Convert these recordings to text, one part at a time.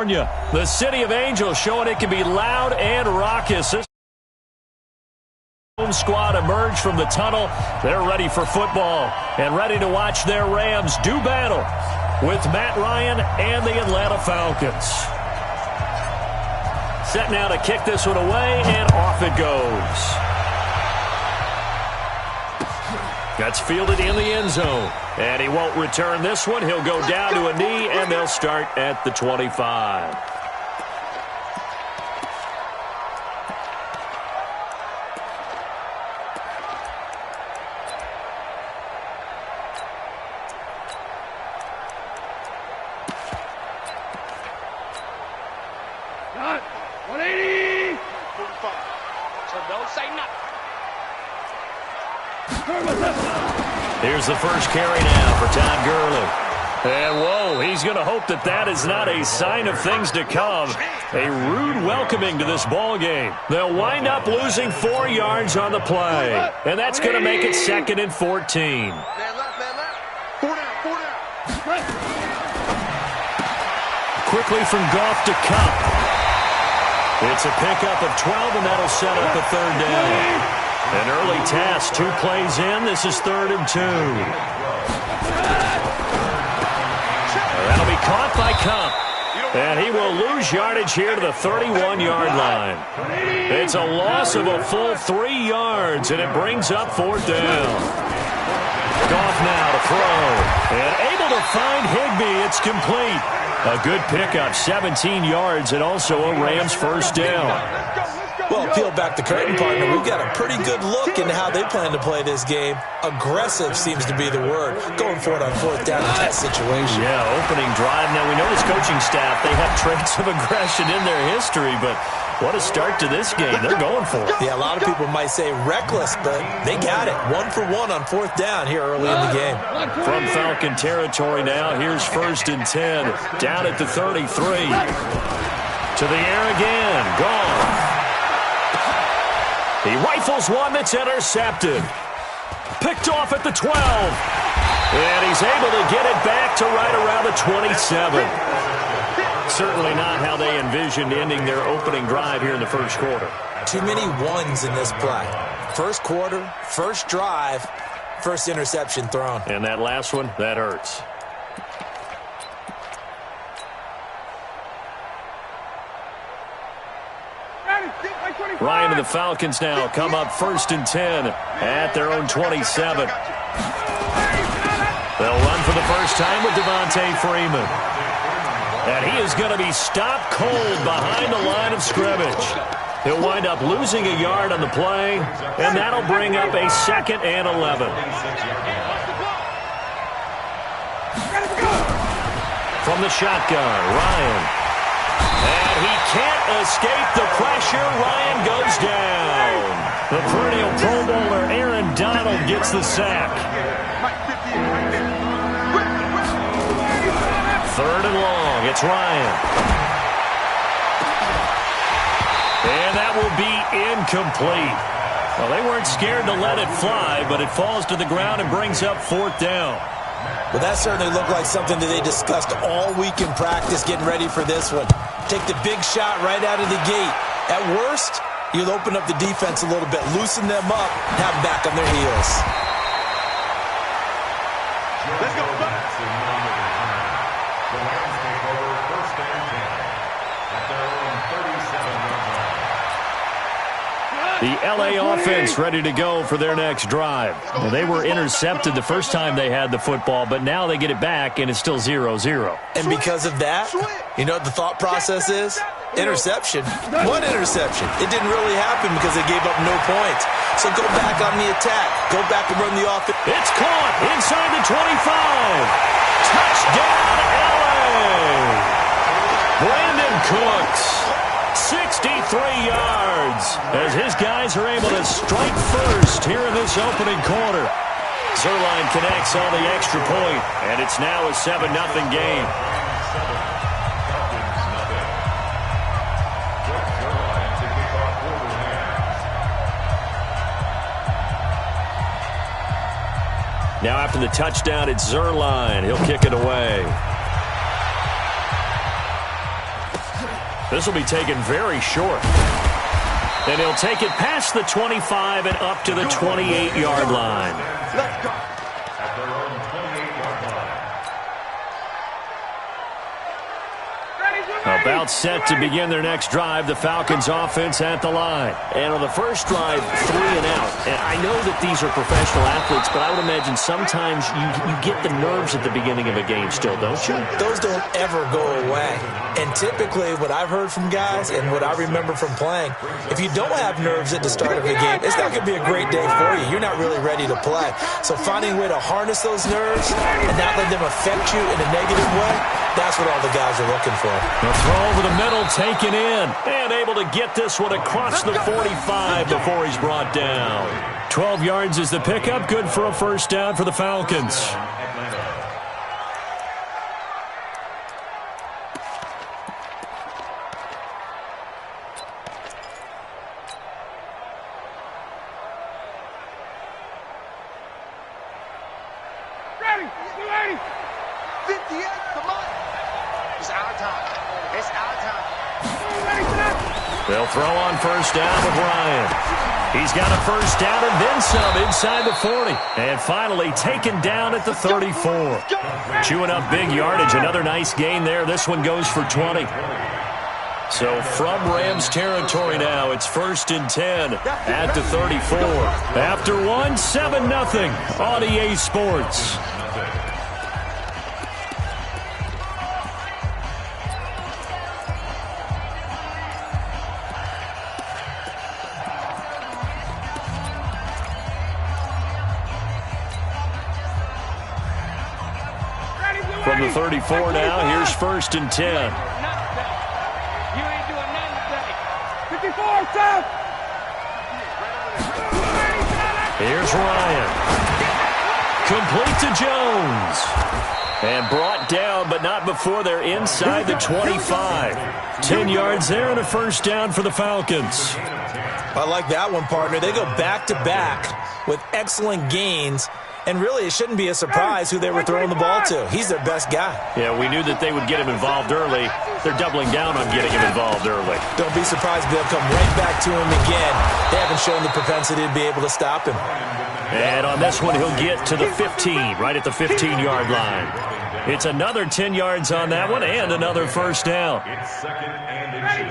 The City of Angels showing it can be loud and raucous. This home squad emerged from the tunnel. They're ready for football and ready to watch their Rams do battle with Matt Ryan and the Atlanta Falcons. Set now to kick this one away, and off it goes. That's fielded in the end zone. And he won't return this one. He'll go down to a knee, and they'll start at the 25. Not 180. 45. So don't say nothing. Here's the first carry now for Todd Gurley. And whoa, he's going to hope that that is not a sign of things to come. A rude welcoming to this ball game. They'll wind up losing 4 yards on the play. And that's going to make it 2nd and 14. Man left, man left. 4 down. Quickly from Goff to Cup. It's a pickup of 12, and that'll set up a 3rd down. An early task, 2 plays in. This is 3rd and 2. That'll be caught by Cup. And he will lose yardage here to the 31-yard line. It's a loss of a full 3 yards, and it brings up 4th down. Goff now to throw. And able to find Higbee. It's complete. A good pickup, 17 yards, and also a Rams first down. Well, peel back the curtain, partner. We've got a pretty good look into how they plan to play this game. Aggressive seems to be the word. Going for it on 4th down in that situation. Yeah, opening drive. Now, we know this coaching staff, they have traits of aggression in their history, but what a start to this game. They're going for it. Yeah, a lot of people might say reckless, but they got it. 1 for 1 on 4th down here early in the game. From Falcon territory now, here's 1st and 10. Down at the 33. To the air again. Gone. He rifles one that's intercepted. Picked off at the 12. And he's able to get it back to right around the 27. Certainly not how they envisioned ending their opening drive here in the first quarter. Too many ones in this play. First quarter, first drive, first interception thrown. And that last one, that hurts. Ryan and the Falcons now come up 1st and 10 at their own 27. They'll run for the first time with Devontae Freeman. And he is going to be stopped cold behind the line of scrimmage. He'll wind up losing a yard on the play, and that'll bring up a 2nd and 11. From the shotgun, Ryan. And he can't escape the pressure. Ryan goes down. The perennial Pro Bowler Aaron Donald gets the sack. 3rd and long. It's Ryan. And that will be incomplete. Well, they weren't scared to let it fly, but it falls to the ground and brings up 4th down. Well, that certainly looked like something that they discussed all week in practice, getting ready for this one. Take the big shot right out of the gate. At worst, you'll open up the defense a little bit, loosen them up, and have them back on their heels. Let's go. The L.A. offense ready to go for their next drive. Well, they were intercepted the first time they had the football, but now they get it back, and it's still 0-0. And because of that, you know what the thought process is? Interception. One interception. It didn't really happen because they gave up no points. So go back on the attack. Go back and run the offense. It's caught inside the 25. Touchdown, L.A. Brandon Cooks. 63 yards as his guys are able to strike first here in this opening quarter. Zerline connects on the extra point, and it's now a 7-0 game. Now after the touchdown, it's Zerline. He'll kick it away. This will be taken very short. And he'll take it past the 25 and up to the 28-yard line. Let's go. About set to begin their next drive, the Falcons offense at the line. And on the first drive, 3 and out. And I know that these are professional athletes, but I would imagine sometimes you get the nerves at the beginning of a game still, don't you? Those don't ever go away. And typically what I've heard from guys and what I remember from playing, if you don't have nerves at the start of a game, it's not going to be a great day for you. You're not really ready to play. So finding a way to harness those nerves and not let them affect you in a negative way, that's what all the guys are looking for. The throw over the middle taken in. And able to get this one across the 45 before he's brought down. 12 yards is the pickup. Good for a first down for the Falcons. Ready. 58, come on. It's our time. It's our time. They'll throw on first down with Ryan. He's got a first down and then some inside the 40. And finally taken down at the 34. Chewing up big yardage. Another nice gain there. This one goes for 20. So from Rams territory now, it's 1st and 10 at the 34. After one, 7-0 on EA Sports. From the 34 now, here's 1st and 10. You ain't doing nothing today. 54, stop. Here's Ryan. Complete to Jones. And brought down, but not before they're inside the 25. 10 yards there and a first down for the Falcons. I like that one, partner. They go back-to-back with excellent gains. And really, it shouldn't be a surprise who they were throwing the ball to. He's their best guy. Yeah, we knew that they would get him involved early. They're doubling down on getting him involved early. Don't be surprised if they'll come right back to him again. They haven't shown the propensity to be able to stop him. And on this one, he'll get to the 15, right at the 15-yard line. It's another 10 yards on that one and another first down.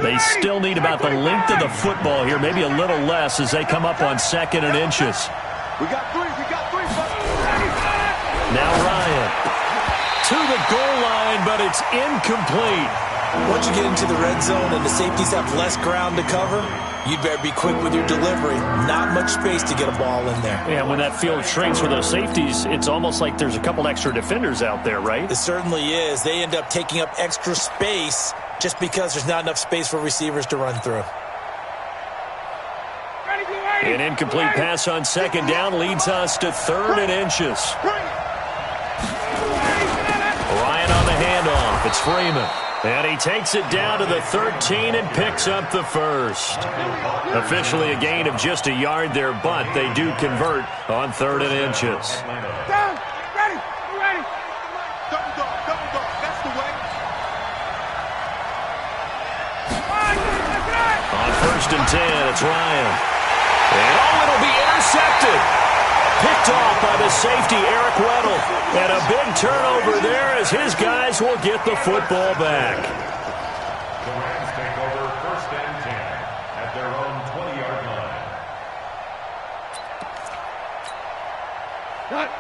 They still need about the length of the football here, maybe a little less as they come up on 2nd and inches. We got three. Now Ryan to the goal line, but it's incomplete. Once you get into the red zone and the safeties have less ground to cover, you'd better be quick with your delivery. Not much space to get a ball in there. Yeah, when that field shrinks with those safeties, it's almost like there's a couple extra defenders out there, right? It certainly is. They end up taking up extra space just because there's not enough space for receivers to run through. An incomplete pass on 2nd down leads us to 3rd and inches. Ryan on the handoff. It's Freeman. And he takes it down to the 13 and picks up the first. Officially a gain of just a yard there, but they do convert on 3rd and inches. Down. Ready. Double dog. That's the way. On 1st and 10, it's Ryan. And it'll be intercepted. Picked off by the safety, Eric Weddle. And a big turnover there as his guys will get the football back. The Rams take over 1st and 10 at their own 20-yard line.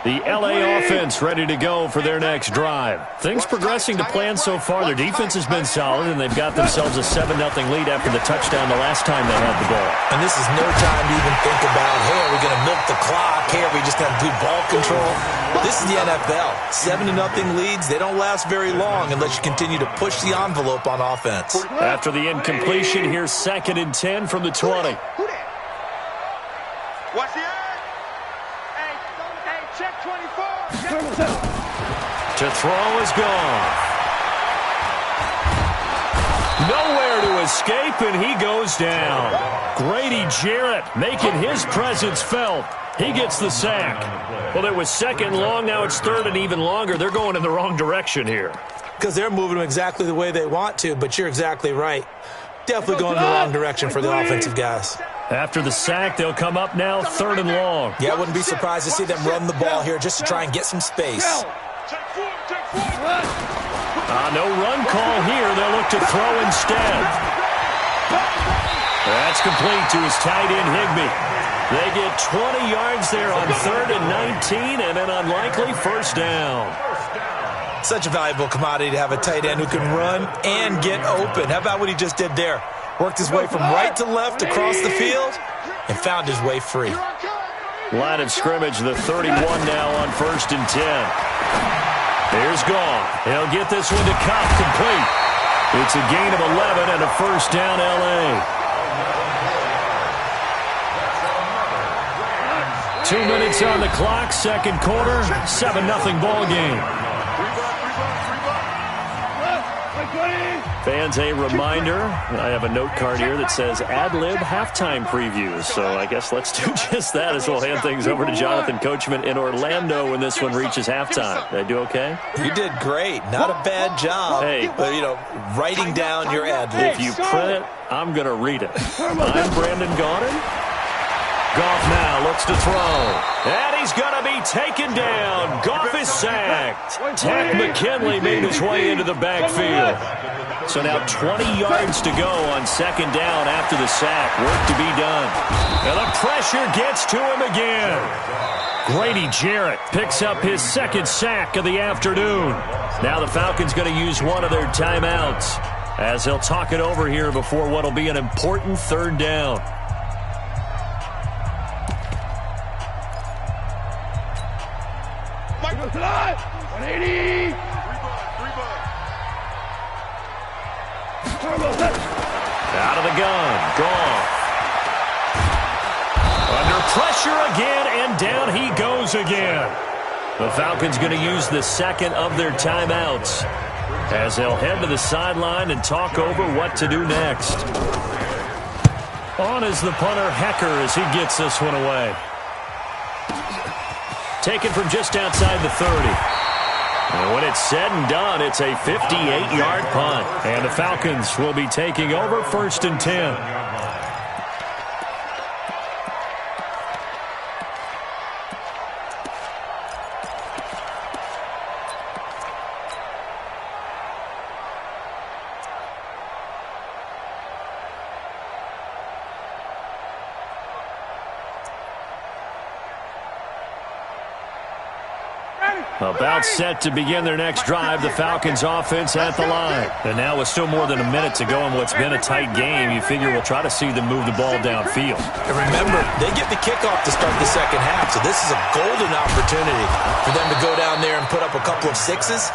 The LA offense ready to go for their next drive. Things progressing to plan so far. Their defense has been solid, and they've got themselves a 7-0 lead after the touchdown the last time they had the ball. And this is no time to even think about, hey, are we going to milk the clock? Hey, are we just going to do ball control? This is the NFL. 7-0 leads, they don't last very long unless you continue to push the envelope on offense. After the incompletion, here's 2nd and 10 from the 20. Watch the eye. Hey, check 24. To throw is gone. Nowhere to escape, and he goes down. Grady Jarrett making his presence felt He gets the sack. Well, it was second long. Now it's third and even longer. They're going in the wrong direction here. Because they're moving them exactly the way they want to, but you're exactly right. Definitely going in the wrong direction for the offensive guys. After the sack, they'll come up now third and long. Yeah, I wouldn't be surprised to see them run the ball here just to try and get some space. No run call here. They'll look to throw instead. That's complete to his tight end, Higbee. They get 20 yards there on third and 19 and an unlikely first down. Such a valuable commodity to have a tight end who can run and get open. How about what he just did there? Worked his way from right to left across the field and found his way free. Line of scrimmage, the 31 now on first and 10. Here's Gone. He'll get this one to Cup, complete. It's a gain of 11 and a first down, L.A. 2 minutes on the clock, second quarter, 7-0 ball game. Fans, a reminder, I have a note card here that says ad-lib halftime previews. So I guess let's do just that as we'll hand things over to Jonathan Coachman in Orlando when this one reaches halftime. Did I do okay? You did great. Not a bad job. Hey, but, writing down your ad-lib. If you print it, I'm going to read it. I'm Brandon Gaudin. Goff now looks to throw. And he's going to be taken down. Goff is sacked. Takk McKinley made his way into the backfield. So now 20 yards to go on second down after the sack. Work to be done. And the pressure gets to him again. Grady Jarrett picks up his second sack of the afternoon. Now the Falcons going to use one of their timeouts as they'll talk it over here before what will be an important third down. Michael, 180. Out of the gun. Gone. Under pressure again, and down he goes again. The Falcons going to use the second of their timeouts as they'll head to the sideline and talk over what to do next. On is the punter, Hecker, as he gets this one away. Taken from just outside the 30. And when it's said and done, it's a 58-yard punt. And the Falcons will be taking over first and 10. About set to begin their next drive, the Falcons offense at the line. And now with still more than a minute to go in what's been a tight game, you figure we'll try to see them move the ball downfield. And remember, they get the kickoff to start the second half, so this is a golden opportunity for them to go down there and put up a couple of sixes.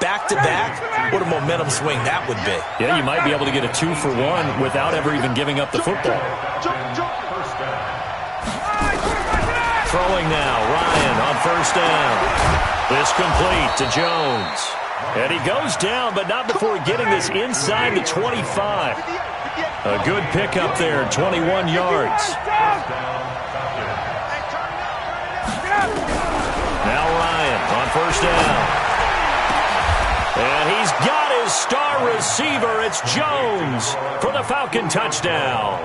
Back-to-back, what a momentum swing that would be. Yeah, you might be able to get a 2-for-1 without ever even giving up the football. Throwing now, Ryan on first down. This complete to Jones. And he goes down, but not before getting this inside the 25. A good pickup there, 21 yards. Now Ryan on first down. And he's got his star receiver. It's Jones for the Falcon touchdown.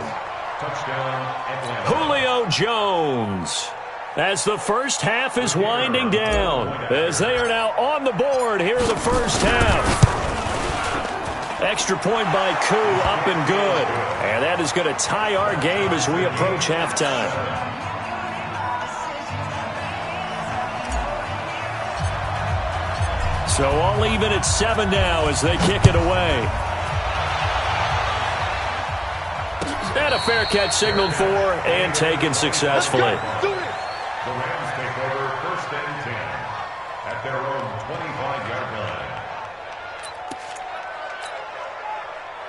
Julio Jones. As the first half is winding down, as they are now on the board here in the first half. Extra point by Koo, up and good. And that is going to tie our game as we approach halftime. So all even at 7 now as they kick it away. And a fair catch signaled for and taken successfully. The Rams take over first and 10 at their own 25-yard line.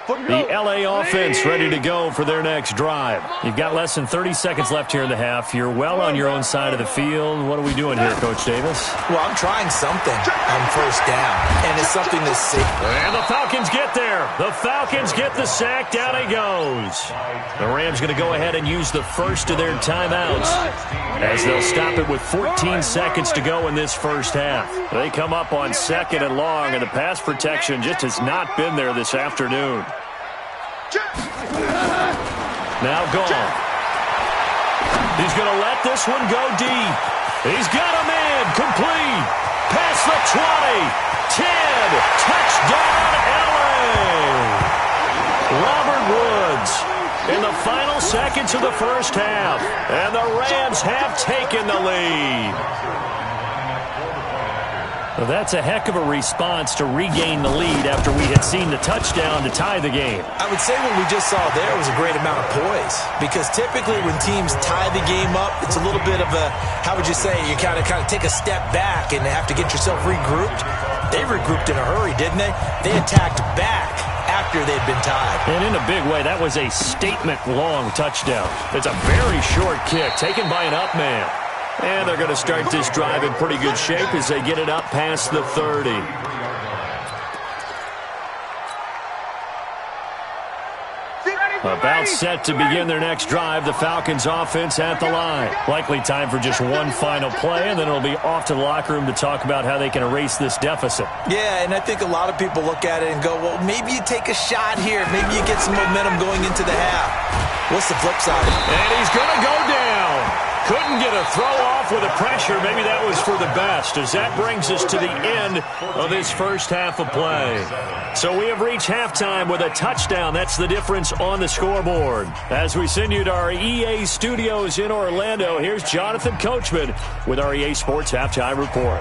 The LA offense ready to go for their next drive. You've got less than 30 seconds left here in the half. You're well on your own side of the field. What are we doing here, Coach Davis? Well, I'm trying something on first down, and it's something that's safe. And the Falcons get there. The Falcons get the sack. Down he goes. The Rams going to go ahead and use the first of their timeouts as they'll stop it with 14 seconds to go in this first half. They come up on 2nd and long, and the pass protection just has not been there this afternoon. Now gone. He's going to let this one go deep. He's got him in. Complete. Past the 20. 10. Touchdown, LA. Robert Woods in the final seconds of the first half. And the Rams have taken the lead. Well, that's a heck of a response to regain the lead after we had seen the touchdown to tie the game. I would say what we just saw there was a great amount of poise, because typically when teams tie the game up, it's a little bit of a, how would you say, you kind of take a step back and have to get yourself regrouped. They regrouped in a hurry, didn't they? They attacked back after they'd been tied. And in a big way, that was a statement-long touchdown. It's a very short kick taken by an up man. And they're going to start this drive in pretty good shape as they get it up past the 30. About set to begin their next drive, the Falcons offense at the line. Likely time for just one final play, and then it'll be off to the locker room to talk about how they can erase this deficit. Yeah, and I think a lot of people look at it and go, well, maybe you take a shot here. Maybe you get some momentum going into the half. What's the flip side? And he's going to go down. Couldn't get a throw off with the pressure. Maybe that was for the best, as that brings us to the end of this first half of play. So we have reached halftime with a touchdown. That's the difference on the scoreboard. As we send you to our EA studios in Orlando, here's Jonathan Coachman with our EA Sports Halftime Report.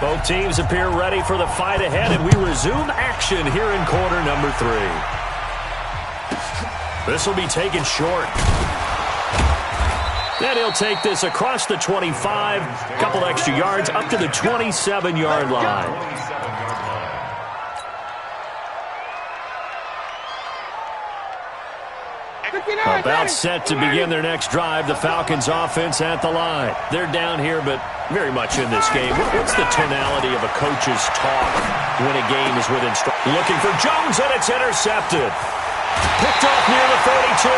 Both teams appear ready for the fight ahead, and we resume action here in quarter number 3. This will be taken short. And he'll take this across the 25, a couple extra yards, up to the 27-yard line. About set to begin their next drive, the Falcons offense at the line. They're down here, but very much in this game. What's the tonality of a coach's talk when a game is within strike? Looking for Jones, and it's intercepted. Picked off near the 32.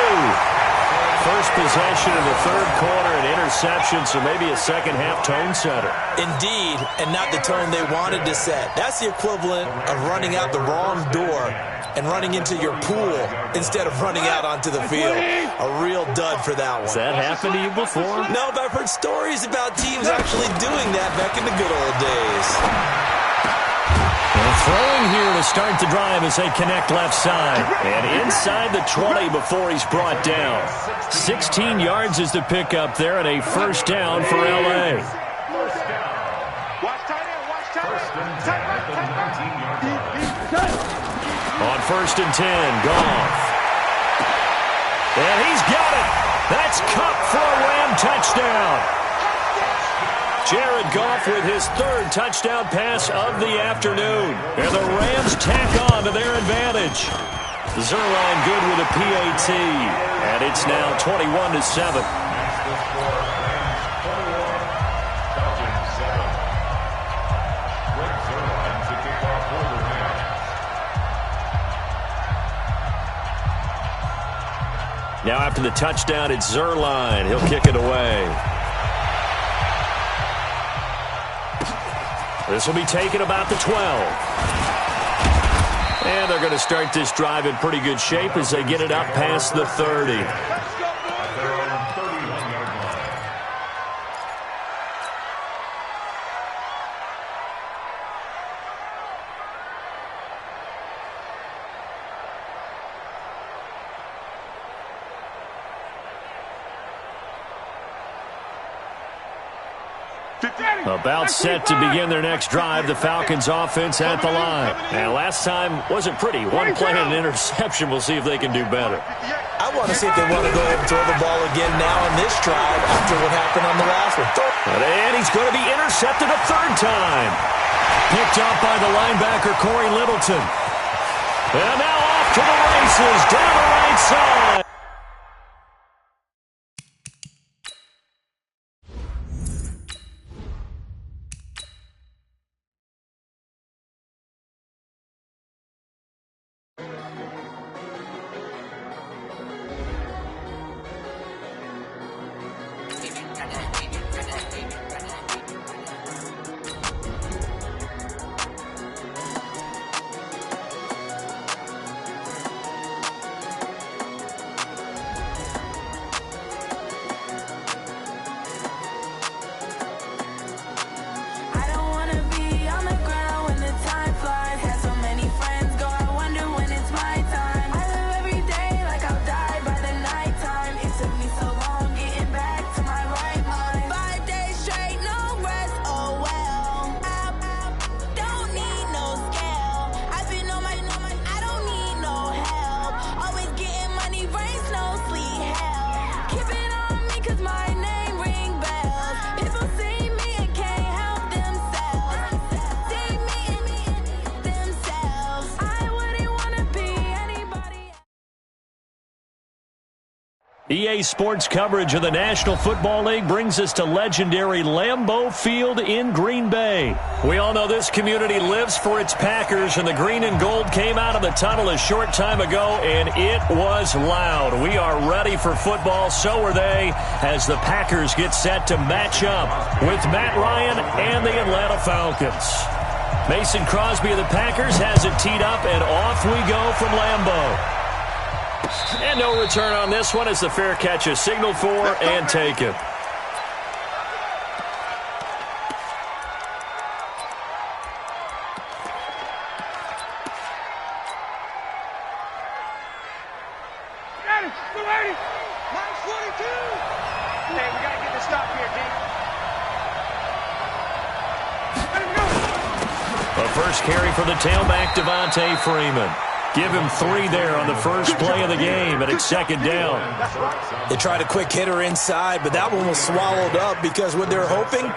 First possession in the third quarter, an interception, so maybe a second-half tone setter. Indeed, and not the tone they wanted to set. That's the equivalent of running out the wrong door and running into your pool instead of running out onto the field. A real dud for that one. Has that happened to you before? No, but I've heard stories about teams actually doing that back in the good old days. Throwing here to start the drive as they connect left side. And inside the 20 before he's brought down. 16 yards is the pickup there, and a first down for L.A. On 1st and 10, Goff. And he's got it. That's Cup for a Ram touchdown. Jared Goff with his third touchdown pass of the afternoon. And the Rams tack on to their advantage. Zerline good with a PAT. And it's now 21-7. Now after the touchdown, it's Zerline. He'll kick it away. This will be taken about the 12. And they're going to start this drive in pretty good shape as they get it up past the 30. About set to begin their next drive, the Falcons offense at the line. And last time wasn't pretty. One play and an interception. We'll see if they can do better. I want to see if they want to go ahead and throw the ball again now in this drive after what happened on the last one. And he's going to be intercepted a third time. Picked up by the linebacker, Corey Littleton. And now off to the races, down the right side. EA Sports coverage of the National Football League brings us to legendary Lambeau Field in Green Bay. We all know this community lives for its Packers, and the green and gold came out of the tunnel a short time ago, and it was loud. We are ready for football, so are they, as the Packers get set to match up with Matt Ryan and the Atlanta Falcons. Mason Crosby of the Packers has it teed up, and off we go from Lambeau. And no return on this one as the fair catch is signaled for and taken. Got it. 280. Minus 42. Hey, we got to get this stop here, D. Let him go. The first carry for the tailback, Devontae Freeman. Give him 3 there on the first play of the game, and it's second down. They tried a quick hitter inside, but that one was swallowed up because what they're hoping,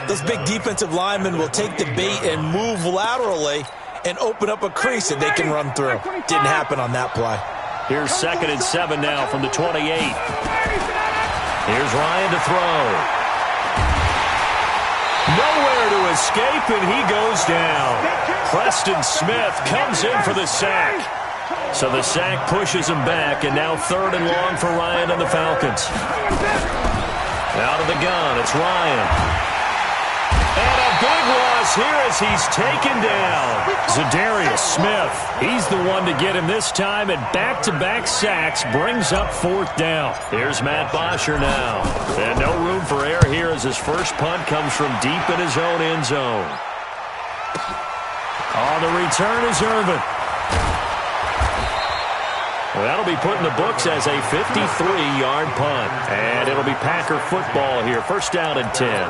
those big defensive linemen will take the bait and move laterally and open up a crease that they can run through. Didn't happen on that play. Here's 2nd and 7 now from the 28. Here's Ryan to throw. Nowhere to escape, and he goes down. Preston Smith comes in for the sack. So the sack pushes him back, and now 3rd and long for Ryan and the Falcons. Out of the gun, it's Ryan. And a big loss here as he's taken down. Zadarius Smith, he's the one to get him this time, and back-to-back sacks brings up 4th down. Here's Matt Bosher now. And no room for error here as his first punt comes from deep in his own end zone. On the return is Irvin. Well, that'll be put in the books as a 53-yard punt. And it'll be Packer football here. First down and 10.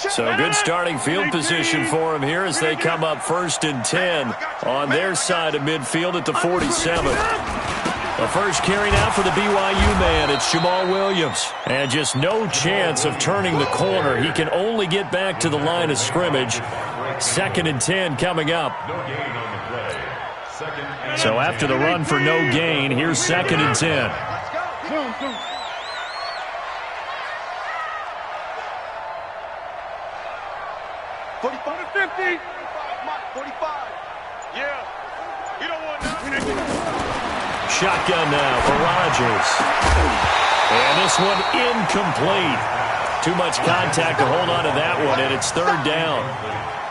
So good starting field position for him here as they come up 1st and 10 on their side of midfield at the 47. The first carry now for the BYU man. It's Jamal Williams. And just no chance of turning the corner. He can only get back to the line of scrimmage. 2nd and 10 coming up. So after the run for no gain, here's 2nd and 10. Shotgun now for Rodgers. And this one incomplete. Too much contact to hold on to that one, and it's 3rd down.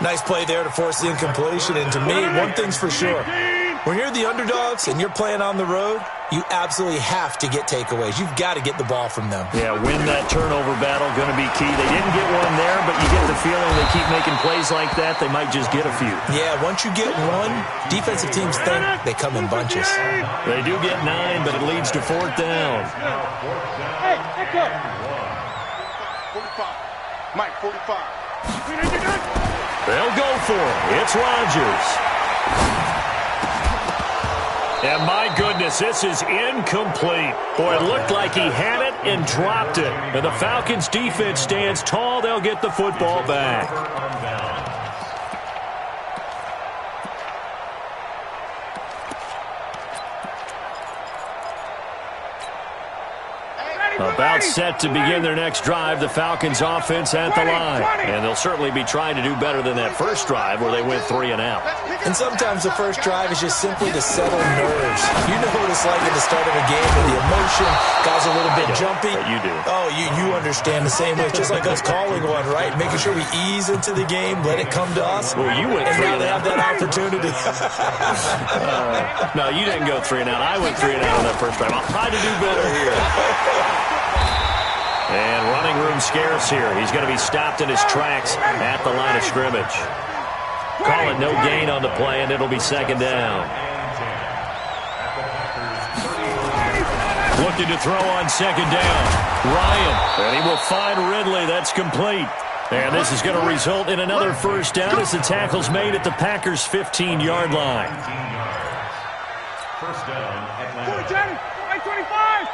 Nice play there to force the incompletion. And to me, one thing's for sure. When you're the underdogs and you're playing on the road, you absolutely have to get takeaways. You've got to get the ball from them. Yeah, win that turnover battle, going to be key. They didn't get one there, but you get the feeling they keep making plays like that, they might just get a few. Yeah, once you get one, defensive teams think they come in bunches. They do get 9, but it leads to 4th down. Hey, echo. 45. Mike, 45. They'll go for it. It's Rodgers. And my goodness, this is incomplete. Boy, it looked like he had it and dropped it. And the Falcons' defense stands tall. They'll get the football back. About set to begin their next drive, the Falcons offense at the line. And they'll certainly be trying to do better than that first drive where they went 3 and out. And sometimes the first drive is just simply to settle nerves. You know what it's like at the start of a game with the emotion, guys are a little bit jumpy. You do. Oh, you understand the same way. It's just like us calling one, right? Making sure we ease into the game, let it come to us. Well, you went 3 and out. Have that opportunity. No, you didn't go 3 and out. I went 3 and out on that first drive. I'll try to do better here. And running room scarce here. He's going to be stopped in his tracks at the line of scrimmage. Call it no gain on the play, and it'll be second down. Looking to throw on second down. Ryan, and he will find Ridley. That's complete. And this is going to result in another first down as the tackle's made at the Packers' 15-yard line. First down, Atlanta. 25.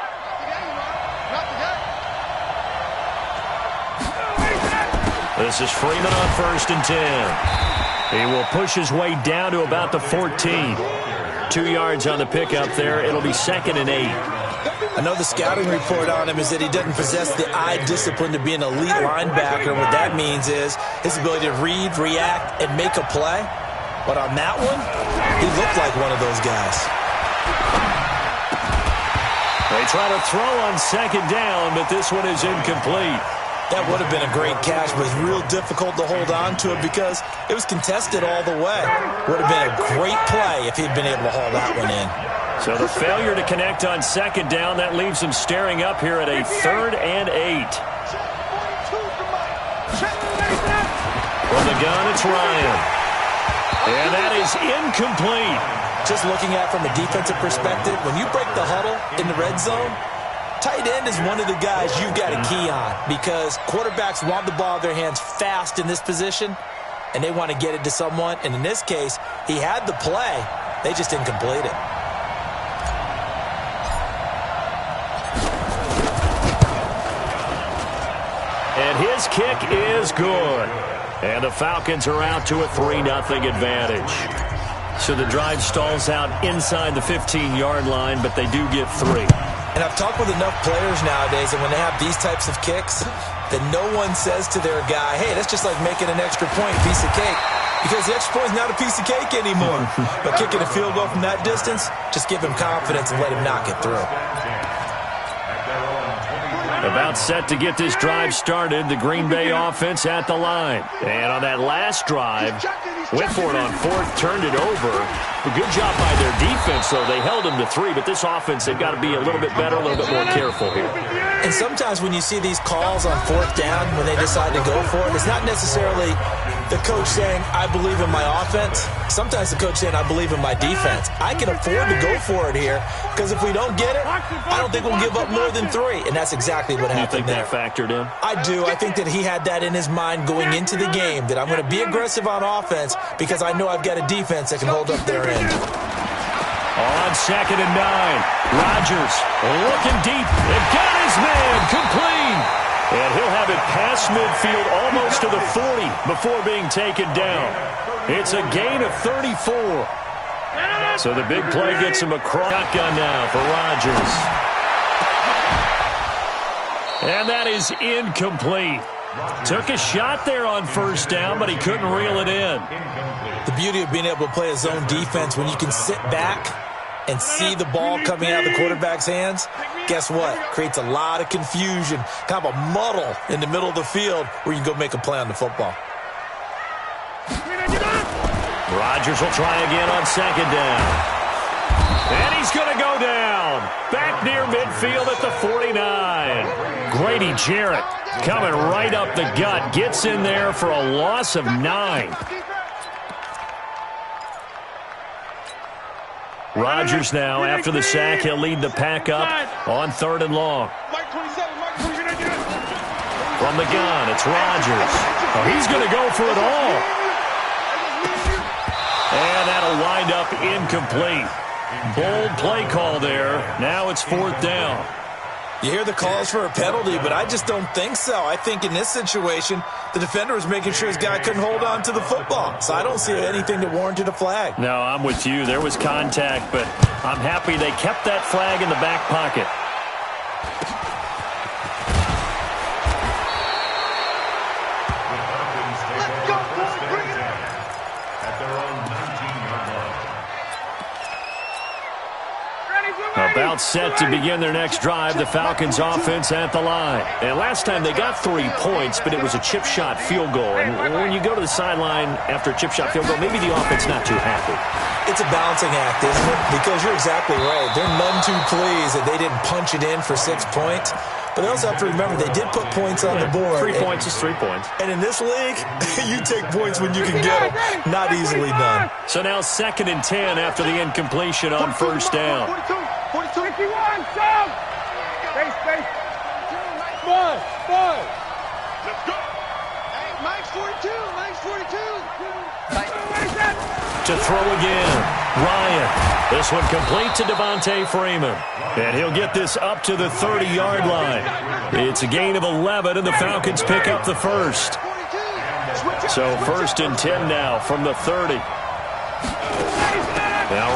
This is Freeman on 1st and 10. He will push his way down to about the 14. 2 yards on the pickup there. It'll be 2nd and 8. I know the scouting report on him is that he doesn't possess the eye discipline to be an elite linebacker. What that means is his ability to read, react, and make a play. But on that one, he looked like one of those guys. They try to throw on second down, but this one is incomplete. That would have been a great catch, but it's real difficult to hold on to it because it was contested all the way. Would have been a great play if he'd been able to haul that one in. So the failure to connect on second down, that leaves him staring up here at a 3rd and 8. From the gun, it's Ryan. And that is incomplete. Just looking at it from a defensive perspective, when you break the huddle in the red zone, tight end is one of the guys you've got a key on because quarterbacks want the ball in their hands fast in this position, and they want to get it to someone. And in this case, he had the play. They just didn't complete it. And his kick is good. And the Falcons are out to a 3-0 advantage. So the drive stalls out inside the 15-yard line, but they do get 3. And I've talked with enough players nowadays that when they have these types of kicks, that no one says to their guy, hey, that's just like making an extra point piece of cake. Because the extra point is not a piece of cake anymore. But kicking a field goal from that distance, just give him confidence and let him knock it through. About set to get this drive started, the Green Bay offense at the line. And on that last drive, went for it on 4th, turned it over. A good job by their defense, though. They held them to 3, but this offense, they've got to be a little bit better, a little bit more careful here. And sometimes when you see these calls on 4th down, when they decide to go for it, it's not necessarily the coach saying, I believe in my offense. Sometimes the coach saying, I believe in my defense. I can afford to go for it here because if we don't get it, I don't think we'll give up more than 3. And that's exactly what happened there. You think that factored in? I do. I think that he had that in his mind going into the game, that I'm going to be aggressive on offense because I know I've got a defense that can hold up their end. On 2nd and 9, Rodgers looking deep. It got his man complete. And he'll have it past midfield almost to the 40 before being taken down. It's a gain of 34. So the big play gets him across. Shotgun now for Rodgers. And that is incomplete. Took a shot there on 1st down, but he couldn't reel it in. The beauty of being able to play a zone defense when you can sit back and see the ball coming out of the quarterback's hands, guess what? Creates a lot of confusion, kind of a muddle in the middle of the field where you can go make a play on the football. Rodgers will try again on 2nd down. And he's going to go down. Back near midfield at the 49. Grady Jarrett coming right up the gut. Gets in there for a loss of 9. Rodgers now, after the sack, he'll lead the pack up on 3rd and long. From the gun, it's Rodgers. Oh, he's going to go for it all. wind up incomplete. Bold play call there. Now it's 4th down. You hear the calls for a penalty, but I just don't think so. I think in this situation, the defender was making sure his guy couldn't hold on to the football. So I don't see anything that warranted a flag. No, I'm with you. There was contact, but I'm happy they kept that flag in the back pocket. About set to begin their next drive, the Falcons offense at the line. And last time they got 3 points, but it was a chip shot field goal. And when you go to the sideline after a chip shot field goal, maybe the offense not too happy. It's a balancing act, isn't it? Because you're exactly right. They're none too pleased that they didn't punch it in for 6 points. But they also have to remember they did put points on the board. 3 points is 3 points. And in this league, you take points when you can get them. Not easily done. So now 2nd and 10 after the incompletion on 1st down. 42, 51, Sam! Space. Five. Let's go! Hey, Mike's 42. To throw again, Ryan. This one complete to Devontae Freeman. And he'll get this up to the 30-yard line. It's a gain of 11, and the Falcons pick up the first. So 1st and 10 now from the 30. Now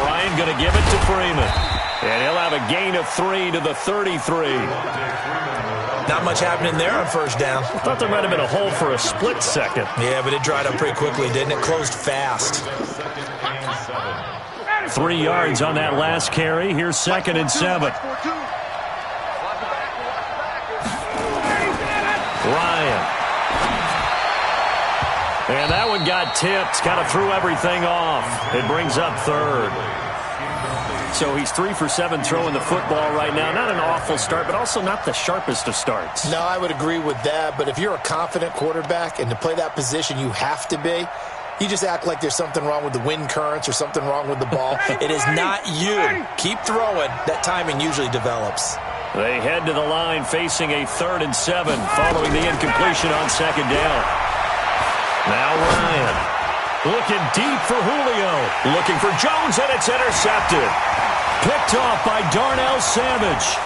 Ryan going to give it to Freeman. And he'll have a gain of 3 to the 33. Not much happening there on 1st down. I thought there might have been a hole for a split second. Yeah, but it dried up pretty quickly, didn't it? Closed fast. 3 yards on that last carry. Here's 2nd and 7. Ryan. And that one got tipped. Kind of threw everything off. It brings up 3rd. So he's 3 for 7 throwing the football right now. Not an awful start, but also not the sharpest of starts. No, I would agree with that. But if you're a confident quarterback and to play that position you have to be, you just act like there's something wrong with the wind currents or something wrong with the ball. It is not you. Keep throwing. That timing usually develops. They head to the line facing a 3rd and 7 following the incompletion on 2nd down. Now Ryan. Looking deep for Julio. Looking for Jones, and it's intercepted. Picked off by Darnell Savage.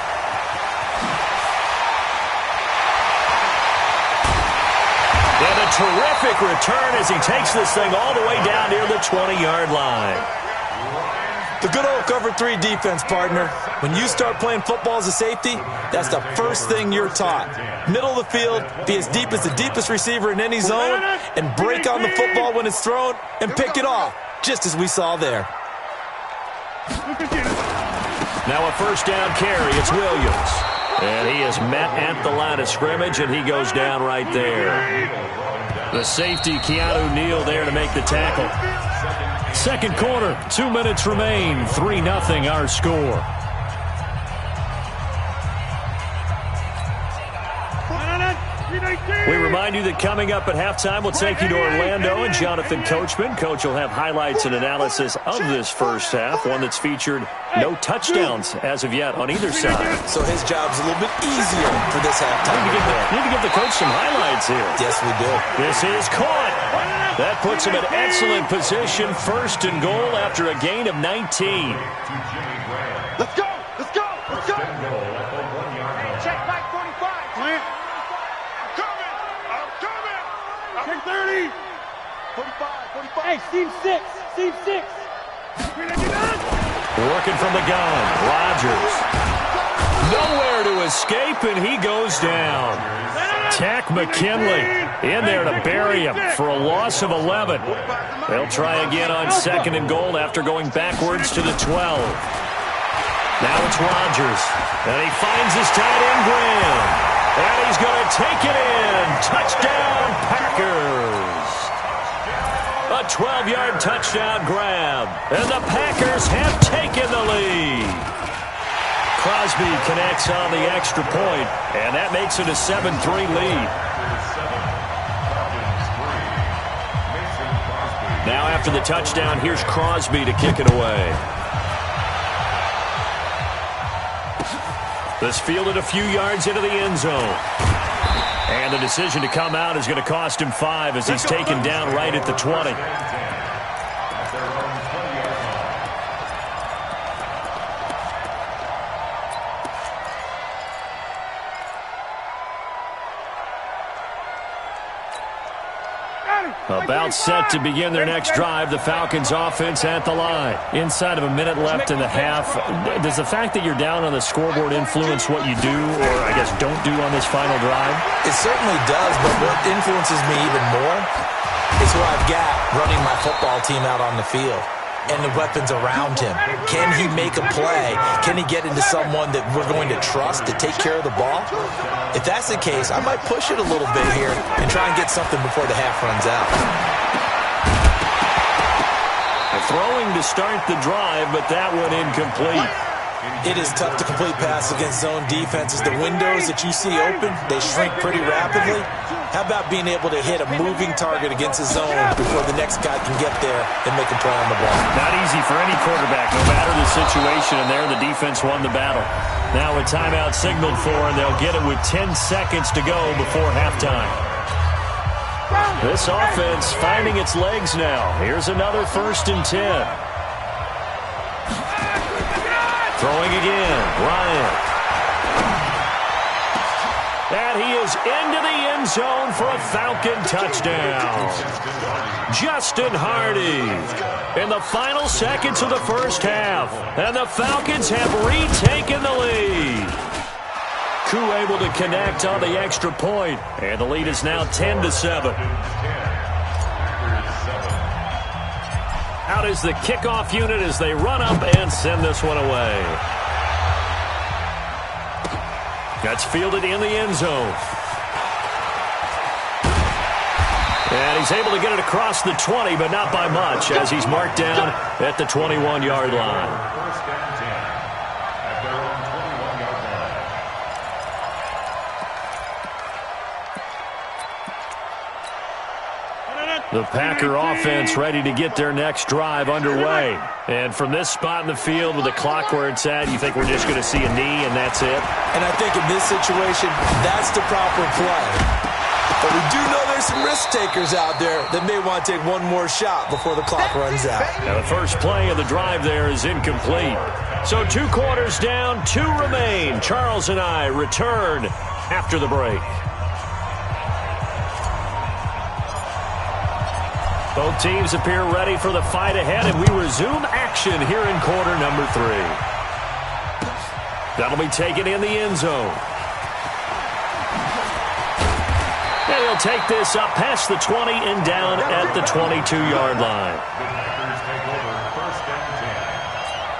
And a terrific return as he takes this thing all the way down near the 20-yard line. The good old cover 3 defense, partner. When you start playing football as a safety, that's the first thing you're taught. Middle of the field, be as deep as the deepest receiver in any zone, and break on the football when it's thrown and pick it off, just as we saw there. Now a 1st down carry. It's Williams. And he is met at the line of scrimmage, and he goes down right there. The safety, Keanu Neal, there to make the tackle. 2nd quarter, 2 minutes remain. 3-0 our score. We remind you that coming up at halftime, we'll take you to Orlando and Jonathan Coachman. Coach will have highlights and analysis of this first half, one that's featured no touchdowns as of yet on either side. So his job's a little bit easier for this halftime. Need to give the coach some highlights here. Yes, we do. This is caught. That puts him in excellent position. 1st and goal after a gain of 19. Let's go! Check back 45. Clint. I'm coming! Check 30. 45. Hey, seam 6. Working from the gun. Rodgers. Nowhere to escape, and he goes down. Tack McKinley in there to bury him for a loss of 11. They'll try again on 2nd and goal after going backwards to the 12. Now it's Rodgers, and he finds his tight end Graham, and he's going to take it in. Touchdown, Packers. A 12-yard touchdown grab, and the Packers have taken the lead. Crosby connects on the extra point, and that makes it a 7-3 lead. Now after the touchdown, here's Crosby to kick it away. This fielded a few yards into the end zone. And the decision to come out is going to cost him 5 as he's taken down right at the 20. About set to begin their next drive, the Falcons offense at the line. Inside of a minute left in the half, does the fact that you're down on the scoreboard influence what you do, or I guess don't do on this final drive? It certainly does, but what influences me even more is who I've got running my football team out on the field and the weapons around him. Can he make a play? Can he get into someone that we're going to trust to take care of the ball? If that's the case, I might push it a little bit here and try and get something before the half runs out. Throwing to start the drive, but that one incomplete. It is tough to complete passes against zone defenses. The windows that you see open, they shrink pretty rapidly. How about being able to hit a moving target against a zone before the next guy can get there and make a play on the ball? Not easy for any quarterback, no matter the situation, and there the defense won the battle. Now a timeout signaled for, and they'll get it with 10 seconds to go before halftime. This offense finding its legs now. Here's another 1st and 10. Throwing again, Ryan. And he is into the end zone for a Falcon touchdown. Justin Hardy in the final seconds of the first half. And the Falcons have retaken the lead. Koo able to connect on the extra point. And the lead is now 10-7. Out is the kickoff unit as they run up and send this one away. That's fielded in the end zone. And he's able to get it across the 20, but not by much, as he's marked down at the 21-yard line. 1st and 10 at their own 21-yard line. The Packer offense ready to get their next drive underway. And from this spot in the field with the clock where it's at, you think we're just going to see a knee and that's it? And I think in this situation, that's the proper play. But we do know there's some risk takers out there that may want to take one more shot before the clock runs out. Now the first play of the drive there is incomplete. So 2 quarters down, 2 remain. Charles and I return after the break. Both teams appear ready for the fight ahead, and we resume action here in quarter number 3. That'll be taken in the end zone. And he'll take this up past the 20 and down at the 22-yard line. The Packers take over 1st and 10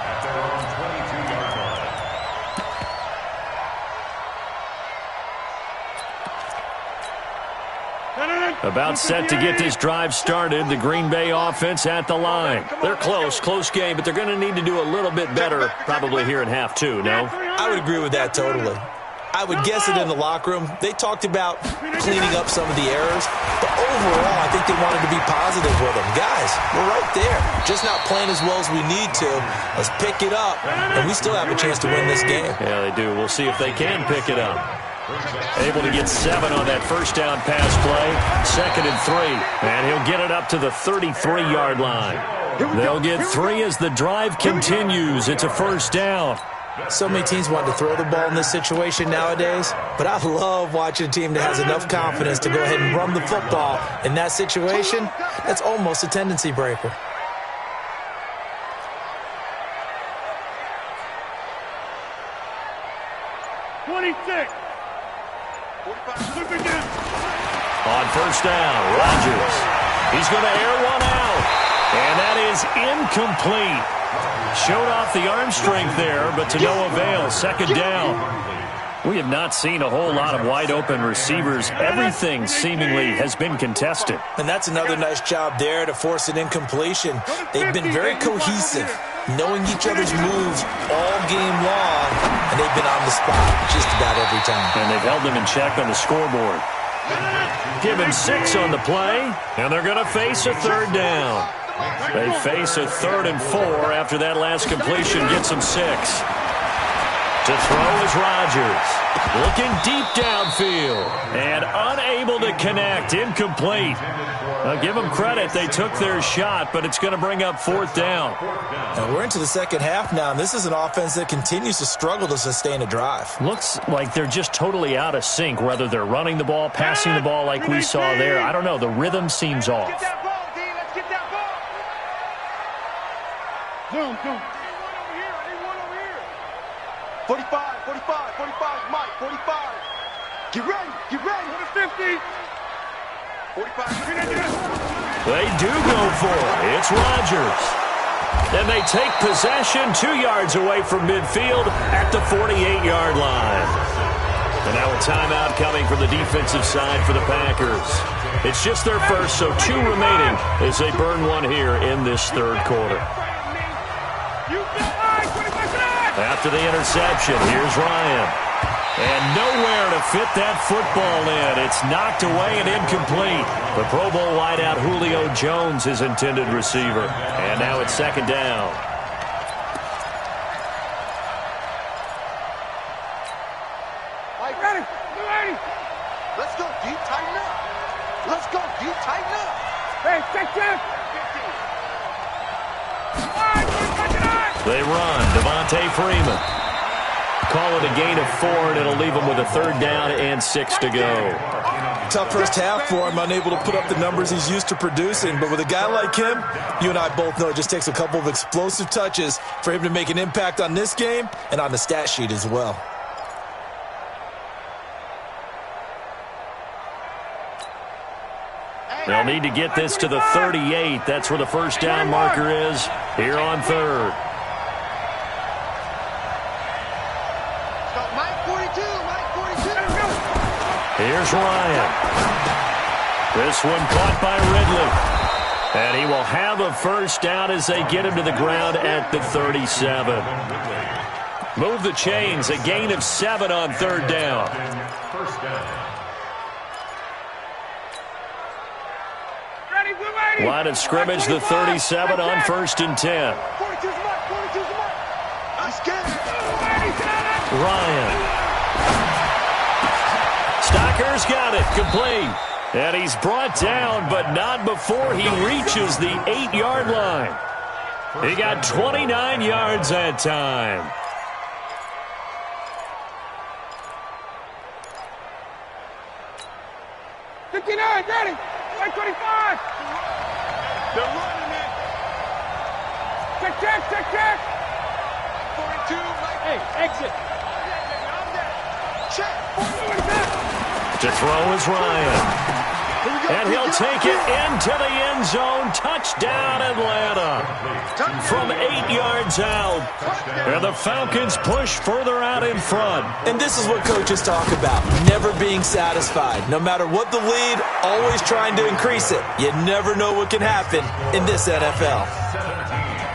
at their own 22-yard line. About set to get this drive started. The Green Bay offense at the line. They're close game, but they're going to need to do a little bit better probably here in half 2, no? I would agree with that totally. I would guess it in the locker room. They talked about cleaning up some of the errors, but overall, I think they wanted to be positive with them. Guys, we're right there. Just not playing as well as we need to. Let's pick it up, and we still have a chance to win this game. Yeah, they do. We'll see if they can pick it up. Able to get 7 on that first down pass play. 2nd and 3. And he'll get it up to the 33-yard line. They'll get 3 as the drive continues. It's a first down. So many teams want to throw the ball in this situation nowadays, but I love watching a team that has enough confidence to go ahead and run the football. In that situation, that's almost a tendency breaker. On first down, Rodgers. He's going to air one out. And that is incomplete. Showed off the arm strength there, but to no avail. 2nd down. We have not seen a whole lot of wide-open receivers. Everything seemingly has been contested. And that's another nice job there to force an incompletion. They've been very cohesive, knowing each other's moves all game long, and they've been on the spot just about every time. And they've held them in check on the scoreboard. Give him 6 on the play, and they're going to face a 3rd down. They face a 3rd and 4 after that last completion gets them 6. To throw is Rodgers. Looking deep downfield. And unable to connect. Incomplete. Give them credit. They took their shot, but it's going to bring up 4th down. And we're into the second half now, and this is an offense that continues to struggle to sustain a drive. Looks like they're just totally out of sync, whether they're running the ball, passing the ball like we saw there. I don't know. The rhythm seems off. Get that ball, D. Let's get that ball. Zoom. I need one over here. 45, Mike, 45. Get ready. What is 50? 45. They do go for it. It's Rodgers. And they take possession 2 yards away from midfield at the 48-yard line. And now a timeout coming from the defensive side for the Packers. It's just their first, so 2 remaining as they burn one here in this third quarter. After the interception, here's Ryan. And nowhere to fit that football in. It's knocked away and incomplete. The Pro Bowl wideout Julio Jones, his intended receiver. And now it's 2nd down. Ready. Let's go, D. Tighten up. Hey, check. They run. Devontae Freeman. Call it a gain of 4, and it'll leave them with a 3rd down and 6 to go. Tough first half for him, unable to put up the numbers he's used to producing. But with a guy like him, you and I both know it just takes a couple of explosive touches for him to make an impact on this game and on the stat sheet as well. They'll need to get this to the 38. That's where the first down marker is here on 3rd. Here's Ryan. This one caught by Ridley. And he will have a first down as they get him to the ground at the 37. Move the chains. A gain of 7 on 3rd down. First down. Line of scrimmage, the 37 on 1st and 10. Ryan. Stocker's got it, complete. And he's brought down, but not before he reaches the 8-yard line. He got 29 yards that time. Ready. 25. They're running it. Check. 42. Hey, exit. Check. To throw is Ryan. And he'll take it into the end zone. Touchdown, Atlanta. From 8 yards out. And the Falcons push further out in front. And this is what coaches talk about, never being satisfied. No matter what the lead, always trying to increase it. You never know what can happen in this NFL.